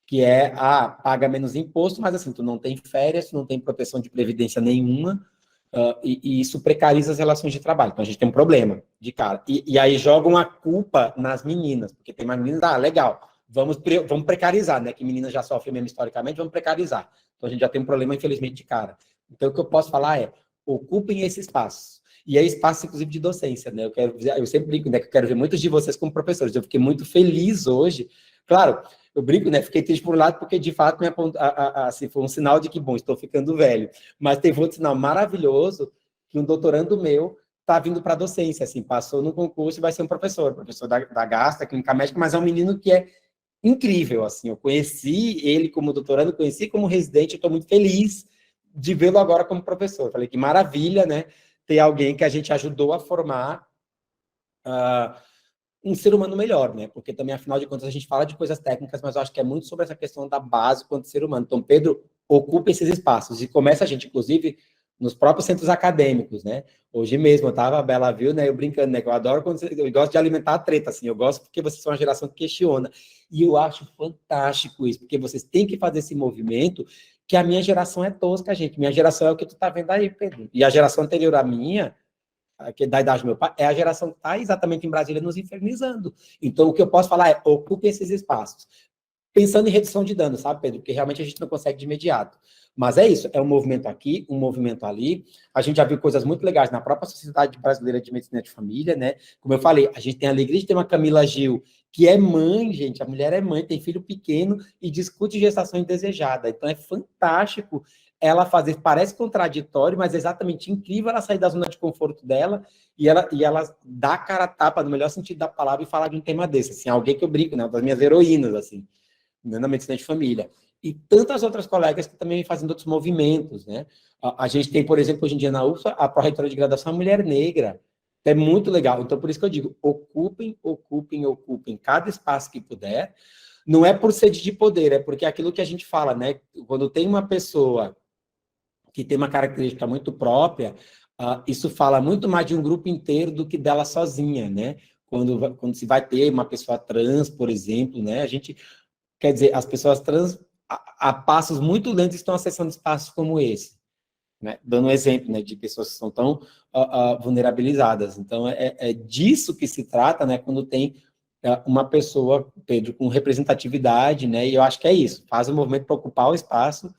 que é, paga menos imposto, mas assim, tu não tem férias, tu não tem proteção de previdência nenhuma, e isso precariza as relações de trabalho. Então, a gente tem um problema de cara. E aí jogam a culpa nas meninas, porque tem mais meninas, legal, vamos precarizar, né? Que meninas já sofrem mesmo historicamente, vamos precarizar. Então, a gente já tem um problema, infelizmente, de cara. Então, o que eu posso falar é, ocupem esse espaço. E é espaço, inclusive, de docência, né? Eu sempre brinco, né? Que eu quero ver muitos de vocês como professores. Eu fiquei muito feliz hoje. Claro, eu brinco, né? Fiquei triste por um lado, porque, de fato, assim, foi um sinal de que, bom, estou ficando velho. Mas teve outro sinal maravilhoso, que um doutorando meu está vindo para a docência, assim, passou no concurso e vai ser um professor da Gasta, clínica médica, mas é um menino que é incrível, assim, eu conheci ele como doutorando, conheci como residente, eu estou muito feliz de vê-lo agora como professor. Falei que maravilha, né? Ter alguém que a gente ajudou a formar um ser humano melhor, né? Porque também, afinal de contas, a gente fala de coisas técnicas, mas eu acho que é muito sobre essa questão da base quanto ser humano. Então, Pedro, ocupa esses espaços. E começa a gente, inclusive, nos próprios centros acadêmicos, né? Hoje mesmo, eu estava, a Bela viu, né? Eu brincando, né? Que eu adoro eu gosto de alimentar a treta, assim. Eu gosto porque vocês são uma geração que questiona. E eu acho fantástico isso, porque vocês têm que fazer esse movimento, que a minha geração é tosca, gente. Minha geração é o que tu tá vendo aí, Pedro. E a geração anterior à minha, que da idade do meu pai, é a geração que está exatamente em Brasília nos infernizando. Então, o que eu posso falar é, ocupe esses espaços. Pensando em redução de danos, sabe, Pedro? Porque realmente a gente não consegue de imediato. Mas é isso, é um movimento aqui, um movimento ali. A gente já viu coisas muito legais na própria Sociedade Brasileira de Medicina de Família, né? Como eu falei, a gente tem a alegria de ter uma Camila Gil, que é mãe, gente, a mulher é mãe, tem filho pequeno e discute gestação indesejada. Então, é fantástico ela fazer, parece contraditório, mas é exatamente incrível ela sair da zona de conforto dela e ela dá a cara a tapa, no melhor sentido da palavra, e falar de um tema desse, assim, alguém que eu brinco, né, das minhas heroínas, assim, na medicina de família. E tantas outras colegas que também fazem outros movimentos, né? A gente tem, por exemplo, hoje em dia na UFSA, a pró-reitora de graduação é mulher negra. É muito legal. Então, por isso que eu digo, ocupem cada espaço que puder. Não é por sede de poder, é porque é aquilo que a gente fala, né? Quando tem uma pessoa que tem uma característica muito própria, isso fala muito mais de um grupo inteiro do que dela sozinha, né? Quando se vai ter uma pessoa trans, por exemplo, né? A gente, quer dizer, as pessoas trans, a passos muito lentos, estão acessando espaços como esse, né? Dando um exemplo, né, de pessoas que são tão vulnerabilizadas. Então, é disso que se trata, né? Quando tem uma pessoa, Pedro, com representatividade, né? E eu acho que é isso, faz um movimento para ocupar o espaço.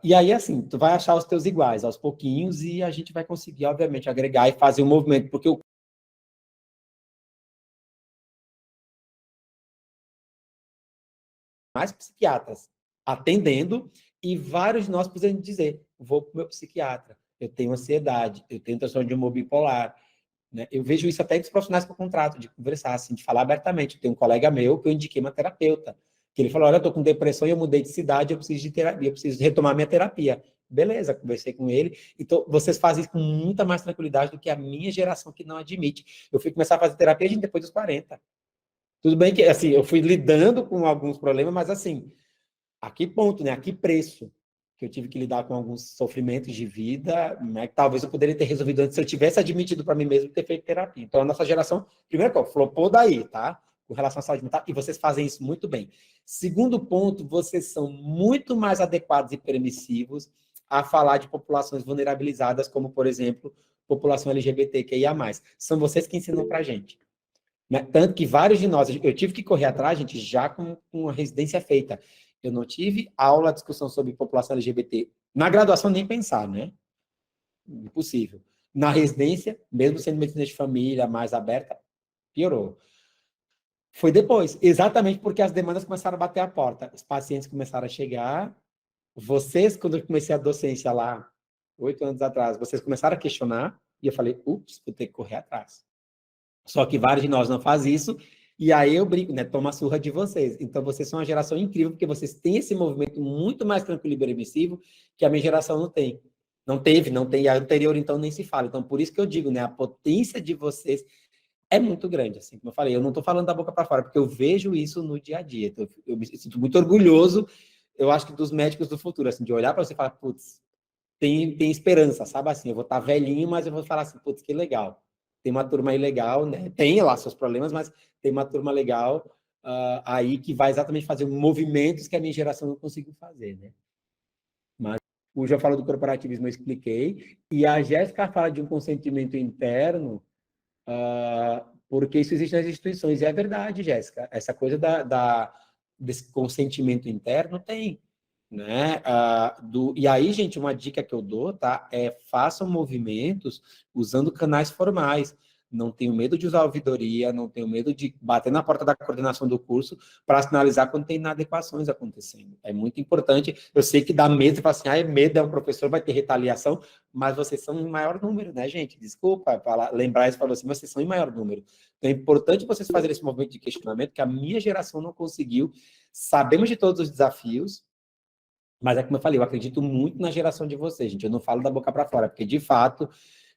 E aí, assim, tu vai achar os teus iguais aos pouquinhos e a gente vai conseguir, obviamente, agregar e fazer um movimento, porque o mais psiquiatras atendendo e vários de nós podemos dizer, vou para o meu psiquiatra, eu tenho ansiedade, eu tenho transtorno de humor bipolar, né? Eu vejo isso até dos profissionais que eu contrato, de conversar, assim, de falar abertamente. Tem um colega meu que eu indiquei uma terapeuta, que ele falou, olha, eu estou com depressão e eu mudei de cidade, eu preciso de terapia, eu preciso retomar minha terapia. Beleza, conversei com ele. Então, vocês fazem isso com muita mais tranquilidade do que a minha geração que não admite. Eu fui começar a fazer terapia, gente, depois dos 40. Tudo bem que, assim, eu fui lidando com alguns problemas, mas, assim, a que ponto, né? A que preço que eu tive que lidar com alguns sofrimentos de vida, né? Que talvez eu poderia ter resolvido antes se eu tivesse admitido para mim mesmo ter feito terapia. Então, a nossa geração, primeiro ponto, flopou daí, tá? Com relação à saúde mental, e vocês fazem isso muito bem. Segundo ponto, vocês são muito mais adequados e permissivos a falar de populações vulnerabilizadas, como, por exemplo, população LGBTQIA+. São vocês que ensinam para a gente. Né? Tanto que vários de nós, eu tive que correr atrás, gente, já com a residência feita. Eu não tive aula, discussão sobre população LGBT. Na graduação, nem pensar, né? Impossível. Na residência, mesmo sendo medicina de família mais aberta, piorou. Foi depois, exatamente porque as demandas começaram a bater a porta. Os pacientes começaram a chegar. Vocês, quando eu comecei a docência lá, 8 anos atrás, vocês começaram a questionar. E eu falei, ups, vou ter que correr atrás. Só que vários de nós não fazem isso, e aí eu brinco, né? Toma a surra de vocês. Então, vocês são uma geração incrível, porque vocês têm esse movimento muito mais tranquilo e permissivo que a minha geração não tem. Não teve, não tem. A anterior, então, nem se fala. Então, por isso que eu digo, né? A potência de vocês é muito grande, assim, como eu falei. Eu não estou falando da boca para fora, porque eu vejo isso no dia a dia. Então, eu me sinto muito orgulhoso, eu acho que dos médicos do futuro, assim, de olhar para você e falar, putz, tem esperança, sabe assim? Eu vou estar velhinho, mas eu vou falar assim, putz, que legal. Tem uma turma aí legal, né? Tem lá seus problemas, mas tem uma turma legal aí que vai exatamente fazer movimentos que a minha geração não conseguiu fazer, né? Mas o já falou do corporativismo, eu expliquei, e a Jéssica fala de um consentimento interno, porque isso existe nas instituições, e é verdade, Jéssica, essa coisa desse consentimento interno tem, né? E aí, gente, uma dica que eu dou, tá? Façam movimentos usando canais formais. Não tenho medo de usar a ouvidoria, não tenho medo de bater na porta da coordenação do curso para sinalizar quando tem inadequações acontecendo. É muito importante. Eu sei que dá medo, você fala assim, é medo, é um professor, vai ter retaliação, mas vocês são em maior número, né, gente? Desculpa lembrar isso para vocês, mas vocês são em maior número. Então é importante vocês fazerem esse movimento de questionamento que a minha geração não conseguiu. Sabemos de todos os desafios, mas é como eu falei, eu acredito muito na geração de vocês, gente. Eu não falo da boca para fora, porque, de fato,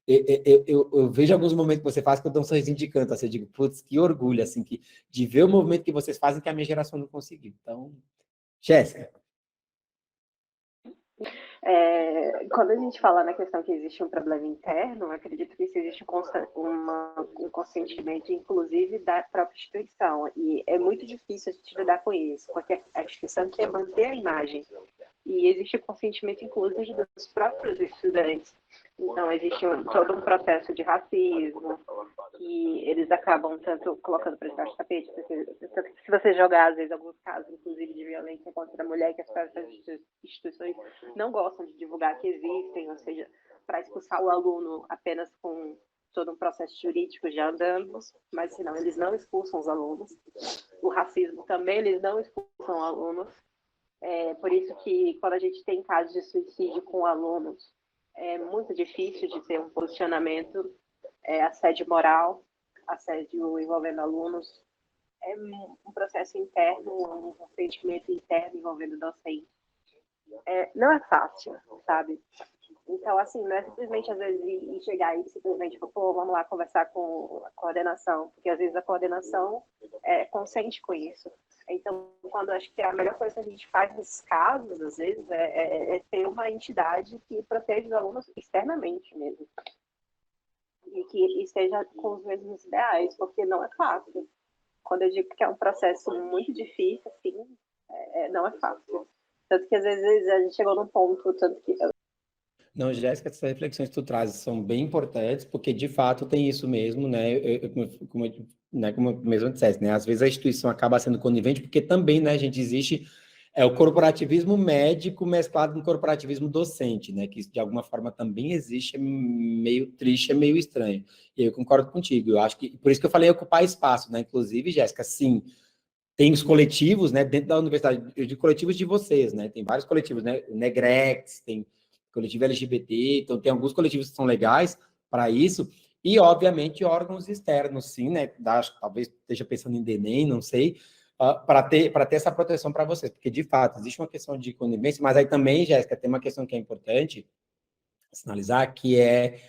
eu vejo alguns momentos que você faz que eu dou um sorrisinho de canto, assim, eu digo, putz, que orgulho, assim, de ver o movimento que vocês fazem que a minha geração não conseguiu. Então, Jéssica. Quando a gente fala na questão que existe um problema interno, eu acredito que isso existe um consentimento, inclusive, da própria instituição. E é muito difícil a gente lidar com isso, porque a instituição quer manter a imagem. E existe o consentimento, inclusive, dos próprios estudantes. Então, existe todo um processo de racismo, que eles acabam tanto colocando para debaixo do tapete. Se você jogar, às vezes, alguns casos, inclusive, de violência contra a mulher, que as próprias instituições não gostam de divulgar que existem, ou seja, para expulsar o aluno apenas com todo um processo jurídico já andando, mas senão eles não expulsam os alunos. O racismo também, eles não expulsam alunos. Por isso que quando a gente tem casos de suicídio com alunos, é muito difícil de ter um posicionamento, assédio moral, assédio envolvendo alunos, é um processo interno, um sentimento interno envolvendo docente. Não é fácil, sabe? Então, assim, não é simplesmente, às vezes, ir chegar e simplesmente, vamos lá conversar com a coordenação, porque, às vezes, a coordenação consente com isso. Então, quando acho que a melhor coisa que a gente faz nesses casos, às vezes, é ter uma entidade que proteja os alunos externamente mesmo. E que esteja com os mesmos ideais, porque não é fácil. Quando eu digo que é um processo muito difícil, assim, não é fácil. Tanto que, às vezes, a gente chegou num ponto, tanto que... Não, Jéssica, essas reflexões que tu trazes são bem importantes, porque, de fato, tem isso mesmo, né? Como eu né, como eu mesmo dissesse, né, às vezes a instituição acaba sendo conivente, porque também, né, gente, existe o corporativismo médico mesclado com o corporativismo docente, né, que isso de alguma forma também existe, é meio triste, é meio estranho. E eu concordo contigo, eu acho que, por isso que eu falei ocupar espaço, né, inclusive, Jéssica, sim, tem os coletivos, né, dentro da universidade, eu digo coletivos de vocês, né, tem vários coletivos, né, o Negrex, tem coletivo LGBT, então tem alguns coletivos que são legais para isso, e, obviamente, órgãos externos, sim, né, talvez esteja pensando em DENEM, não sei, para ter essa proteção para vocês, porque, de fato, existe uma questão de conivência, mas aí também, Jéssica, tem uma questão que é importante sinalizar, que é,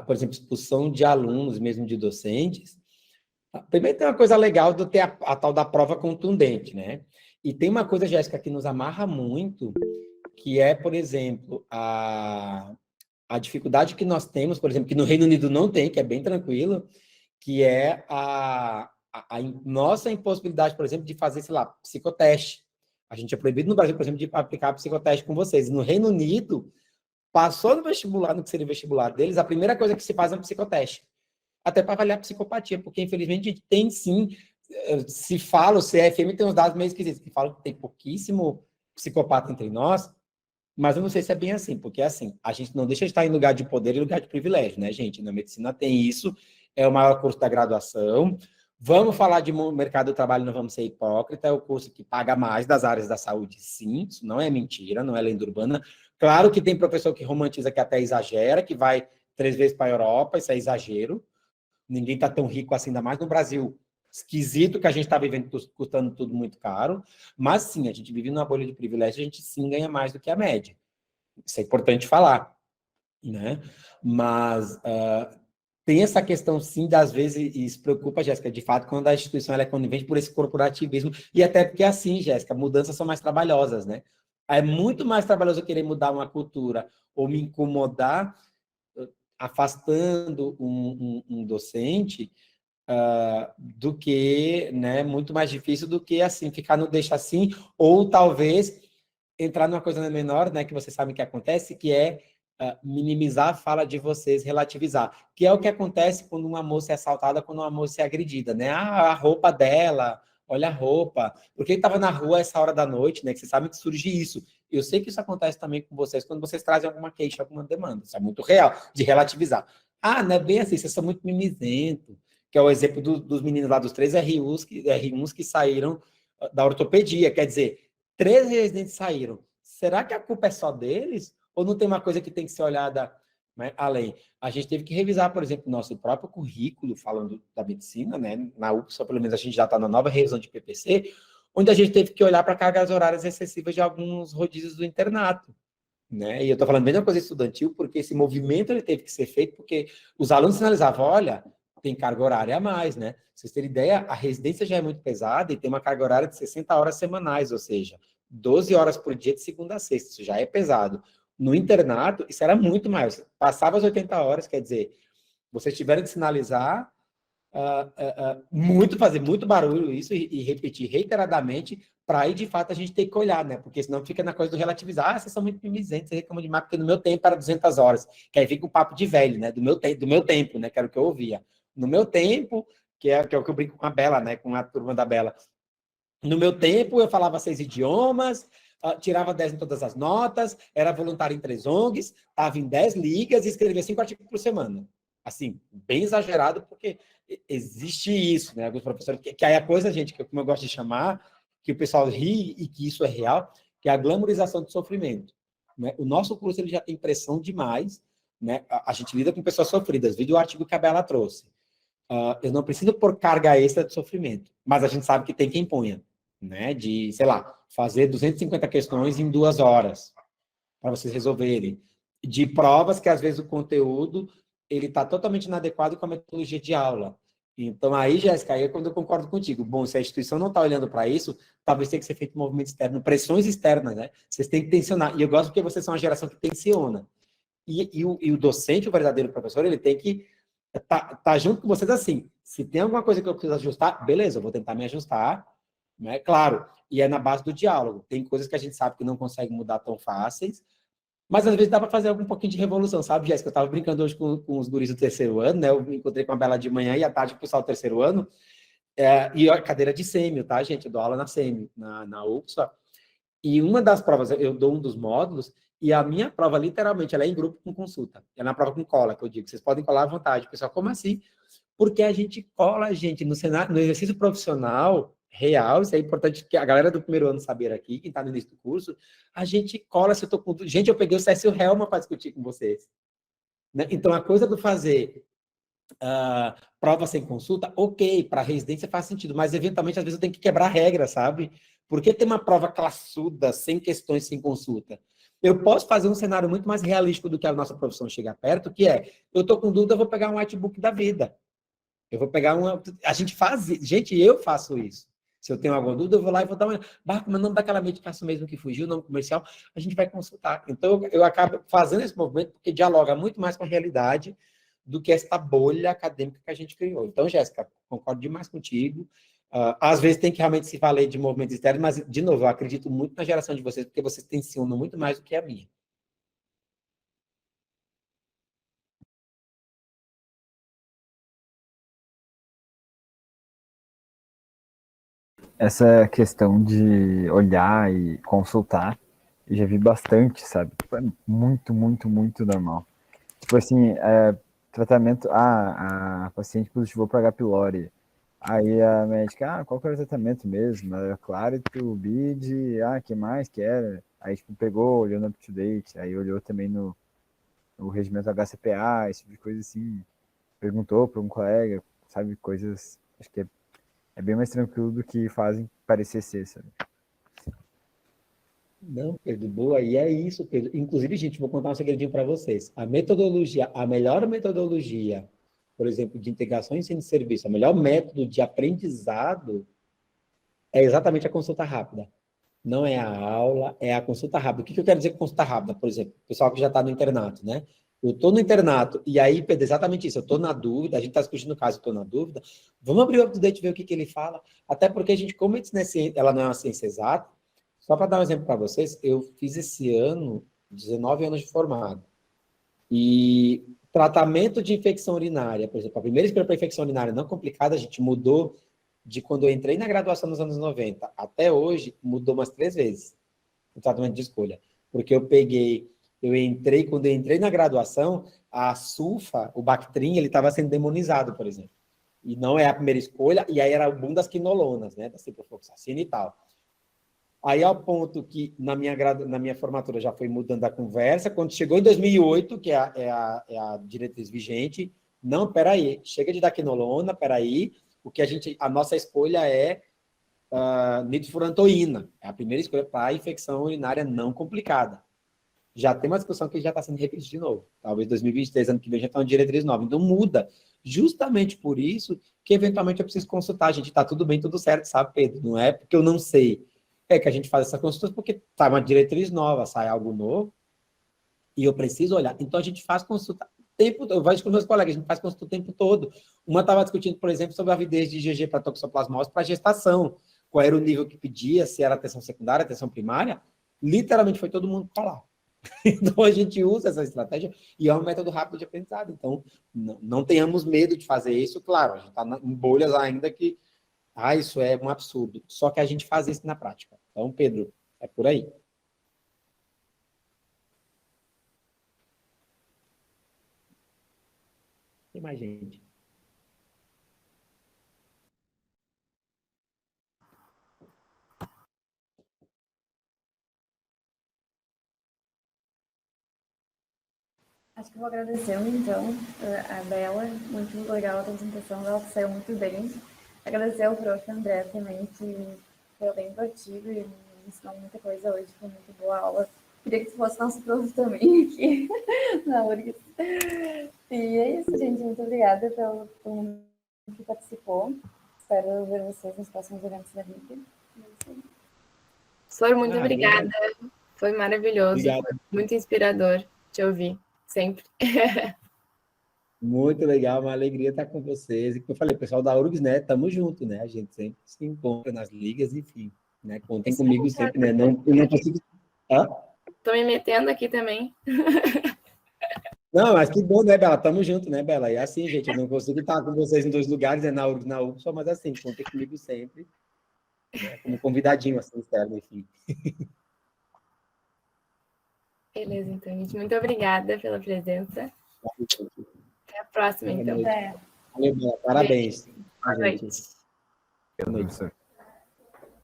por exemplo, expulsão de alunos, mesmo de docentes. Primeiro tem uma coisa legal de ter a tal da prova contundente, né? E tem uma coisa, Jéssica, que nos amarra muito, que é, por exemplo, a dificuldade que nós temos, por exemplo, que no Reino Unido não tem, que é bem tranquilo, que é a nossa impossibilidade, por exemplo, de fazer, sei lá, psicoteste. A gente é proibido no Brasil, por exemplo, de aplicar psicoteste com vocês. No Reino Unido, passou no vestibular, no que seria o vestibular deles, a primeira coisa que se faz é um psicoteste. Até para avaliar a psicopatia, porque, infelizmente, a gente tem, sim, se fala, o CFM tem uns dados meio esquisitos, que falam que tem pouquíssimo psicopata entre nós, mas eu não sei se é bem assim, porque, assim, a gente não deixa de estar em lugar de poder e lugar de privilégio, né, gente? Na medicina tem isso, é o maior curso da graduação. Vamos falar de mercado do trabalho, não vamos ser hipócrita, é o curso que paga mais das áreas da saúde, sim, isso não é mentira, não é lenda urbana. Claro que tem professor que romantiza, que até exagera, que vai 3 vezes para a Europa, isso é exagero. Ninguém está tão rico assim, ainda mais no Brasil esquisito que a gente está vivendo, custando tudo muito caro, mas sim, a gente vive numa bolha de privilégio, a gente sim ganha mais do que a média. Isso é importante falar, né? Mas tem essa questão, sim, das vezes, e isso preocupa, Jéssica, de fato, quando a instituição ela é conivente por esse corporativismo, e até porque, assim, Jéssica, mudanças são mais trabalhosas, né? É muito mais trabalhoso eu querer mudar uma cultura ou me incomodar afastando um docente do que, né, muito mais difícil do que, assim, ficar no deixa assim, ou talvez entrar numa coisa menor, né, que vocês sabem que acontece, que é minimizar a fala de vocês, relativizar, que é o que acontece quando uma moça é assaltada, quando uma moça é agredida, né, a roupa dela, olha a roupa, porque ele estava na rua essa hora da noite, né, que vocês sabem que surge isso. Eu sei que isso acontece também com vocês, quando vocês trazem alguma queixa, alguma demanda, isso é muito real, de relativizar. Ah, não é bem assim, vocês são muito mimizentos, que é o exemplo dos meninos lá dos 3 R1s que saíram da ortopedia, quer dizer, 3 residentes saíram. Será que a culpa é só deles? Ou não tem uma coisa que tem que ser olhada, né, além? A gente teve que revisar, por exemplo, nosso próprio currículo, falando da medicina, né? Na UFSA, pelo menos, a gente já está na nova revisão de PPC, onde a gente teve que olhar para cargas horárias excessivas de alguns rodízios do internato. Né? E eu estou falando a mesma coisa estudantil, porque esse movimento ele teve que ser feito, porque os alunos sinalizavam, olha, tem carga horária a mais, né? Pra vocês terem ideia, a residência já é muito pesada e tem uma carga horária de 60 horas semanais, ou seja, 12 horas por dia de segunda a sexta, isso já é pesado. No internato, isso era muito mais, passava as 80 horas, quer dizer, vocês tiveram que sinalizar, fazer muito barulho isso e repetir reiteradamente, para aí, de fato, a gente ter que olhar, né? Porque senão fica na coisa do relativizar, vocês são muito mimizentos, vocês reclamam demais, porque no meu tempo era 200 horas, que aí fica o papo de velho, né? Do meu tempo, né? Que era o que eu ouvia. No meu tempo, que é o que eu brinco com a Bela, né? Com a turma da Bela. No meu tempo, eu falava 6 idiomas, tirava 10 em todas as notas, era voluntário em 3 ONGs, estava em 10 ligas e escrevia 5 artigos por semana. Assim, bem exagerado, porque existe isso, né? Alguns professores, que aí a coisa, gente, que como eu gosto de chamar, que o pessoal ri e que isso é real, que é a glamorização do sofrimento. Né? O nosso curso ele já tem pressão demais, né? A gente lida com pessoas sofridas, vídeo o artigo que a Bela trouxe. Eu não preciso pôr carga extra de sofrimento, mas a gente sabe que tem quem ponha, né? De, sei lá, fazer 250 questões em 2 horas, para vocês resolverem. De provas que, às vezes, o conteúdo ele está totalmente inadequado com a metodologia de aula. Então, aí, Jéssica, aí é quando eu concordo contigo. Bom, se a instituição não está olhando para isso, talvez tenha que ser feito um movimento externo, pressões externas, né? Vocês têm que tensionar. E eu gosto porque vocês são uma geração que tensiona. E o docente, o verdadeiro professor, ele tem que tá junto com vocês assim. Se tem alguma coisa que eu preciso ajustar, beleza, eu vou tentar me ajustar, né? Claro, e é na base do diálogo. Tem coisas que a gente sabe que não consegue mudar tão fáceis, Mas às vezes dá para fazer algum pouquinho de revolução, sabe, Jéssica? Eu estava brincando hoje com os guris do terceiro ano, né? Eu me encontrei com a Bela de manhã e à tarde com o pessoal do terceiro ano, e a cadeira de sêmio, tá, gente? Eu dou aula na sêmio, na UFSA. E uma das provas, eu dou um dos módulos, e a minha prova, literalmente, ela é em grupo com consulta. É na prova com cola, que eu digo. Vocês podem colar à vontade. Pessoal, como assim? Porque a gente cola, gente, no cenário, no exercício profissional real, isso é importante que a galera do primeiro ano saber aqui, quem está no início do curso, a gente cola, se eu tô com... Gente, eu peguei o Cécio Helma para discutir com vocês. Né? Então, a coisa do fazer prova sem consulta, ok, para residência faz sentido, mas eventualmente, às vezes, eu tenho que quebrar a regra, sabe? Por que ter uma prova classuda, sem questões, sem consulta? Eu posso fazer um cenário muito mais realístico do que a nossa profissão chega perto, que é, eu estou com dúvida, eu vou pegar um whitebook da vida. Eu vou pegar uma... A gente faz... Gente, eu faço isso. Se eu tenho alguma dúvida, eu vou lá e vou dar uma... Barco, mas não daquela medicação mesmo que fugiu, não comercial, a gente vai consultar. Então, eu acabo fazendo esse movimento porque dialoga muito mais com a realidade do que esta bolha acadêmica que a gente criou. Então, Jéssica, concordo demais contigo. Às vezes tem que realmente se valer de movimentos externos, mas, de novo, eu acredito muito na geração de vocês, porque vocês tensionam muito mais do que a minha. Essa questão de olhar e consultar, eu já vi bastante, sabe? Tipo, é muito, muito, muito normal. Tipo assim, tratamento, a paciente positivou para H. pylori. Aí a médica, qual que era o tratamento mesmo? Era Clareto, BID, que mais que era? Aí, tipo, pegou, olhou no UpToDate, aí olhou também no regimento HCPA, esse tipo de coisa assim. Perguntou para um colega, sabe? Coisas, acho que é bem mais tranquilo do que fazem parecer ser, sabe? Não, Pedro, boa. E é isso, Pedro. Inclusive, gente, vou contar um segredinho para vocês. A metodologia, a melhor metodologia, por exemplo, de integração em ensino de serviço, o melhor método de aprendizado é exatamente a consulta rápida. Não é a aula, é a consulta rápida. O que eu quero dizer com consulta rápida, por exemplo? O pessoal que já está no internato, né? Eu estou no internato, e aí, Pedro, exatamente isso. Eu estou na dúvida, a gente está discutindo o caso, eu estou na dúvida. Vamos abrir o UpToDate e ver o que ele fala. Até porque a gente, como ela não é uma ciência exata, só para dar um exemplo para vocês, eu fiz esse ano 19 anos de formado. E tratamento de infecção urinária, por exemplo, a primeira escolha para infecção urinária não complicada, a gente mudou de quando eu entrei na graduação nos anos 90 até hoje, mudou umas 3 vezes o tratamento de escolha. Porque quando eu entrei na graduação, a sulfa, o Bactrim, ele estava sendo demonizado, por exemplo. E não é a primeira escolha, e aí era o boom das quinolonas, né, da ciprofloxacina e tal. Aí, ao ponto que, na minha formatura, já foi mudando a conversa, quando chegou em 2008, que é a diretriz vigente, não, peraí, chega de dar quinolona, peraí, a nossa escolha é nitrofurantoína, é a primeira escolha para infecção urinária não complicada. Já tem uma discussão que já está sendo repetida de novo. Talvez 2023, ano que vem, já está uma diretriz nova. Então, muda. Justamente por isso que, eventualmente, eu preciso consultar. A gente está tudo bem, tudo certo, sabe, Pedro? Não é porque eu não sei. É que a gente faz essa consulta porque sai uma diretriz nova, sai algo novo, e eu preciso olhar. Então, a gente faz consulta o tempo todo. Eu vejo com meus colegas, a gente faz consulta o tempo todo. Uma estava discutindo, por exemplo, sobre a avidez de IgG para toxoplasmose para gestação. Qual era o nível que pedia, se era atenção secundária, atenção primária. Literalmente, foi todo mundo falar. Então, a gente usa essa estratégia e é um método rápido de aprendizado. Então, não tenhamos medo de fazer isso. Claro, a gente está em bolhas ainda que isso é um absurdo. Só que a gente faz isso na prática. Então, Pedro, é por aí. Tem mais gente. Acho que vou agradecendo, então, a Bela. Muito legal a apresentação dela, que saiu muito bem. Agradecer ao prof. André também, que foi bem proativo e me ensinou muita coisa hoje. Foi muito boa a aula. Queria que fosse nosso prof também aqui na URGS. E é isso, gente. Muito obrigada pelo mundo que participou. Espero ver vocês nos próximos eventos da Liga. Flor, muito obrigada. Foi maravilhoso. Obrigado. Foi muito inspirador te ouvir. Sempre. Muito legal, uma alegria estar com vocês. E como eu falei, pessoal da URGS, né? Tamo junto, né? A gente sempre se encontra nas ligas, enfim. Né? Contem comigo sempre, né? Eu não consigo... Tô me metendo aqui também. Não, mas que bom, né, Bela? Tamo junto, né, Bela? E assim, gente, eu não consigo estar com vocês em 2 lugares, né, na URGS e na UFSA, mas assim, contem comigo sempre, né, como convidadinho, assim, externo, enfim. Beleza, então, gente. Muito obrigada pela presença. Até a próxima, Boa então. noite. Valeu, Bela. Parabéns. Boa gente. noite. Boa noite. Professor.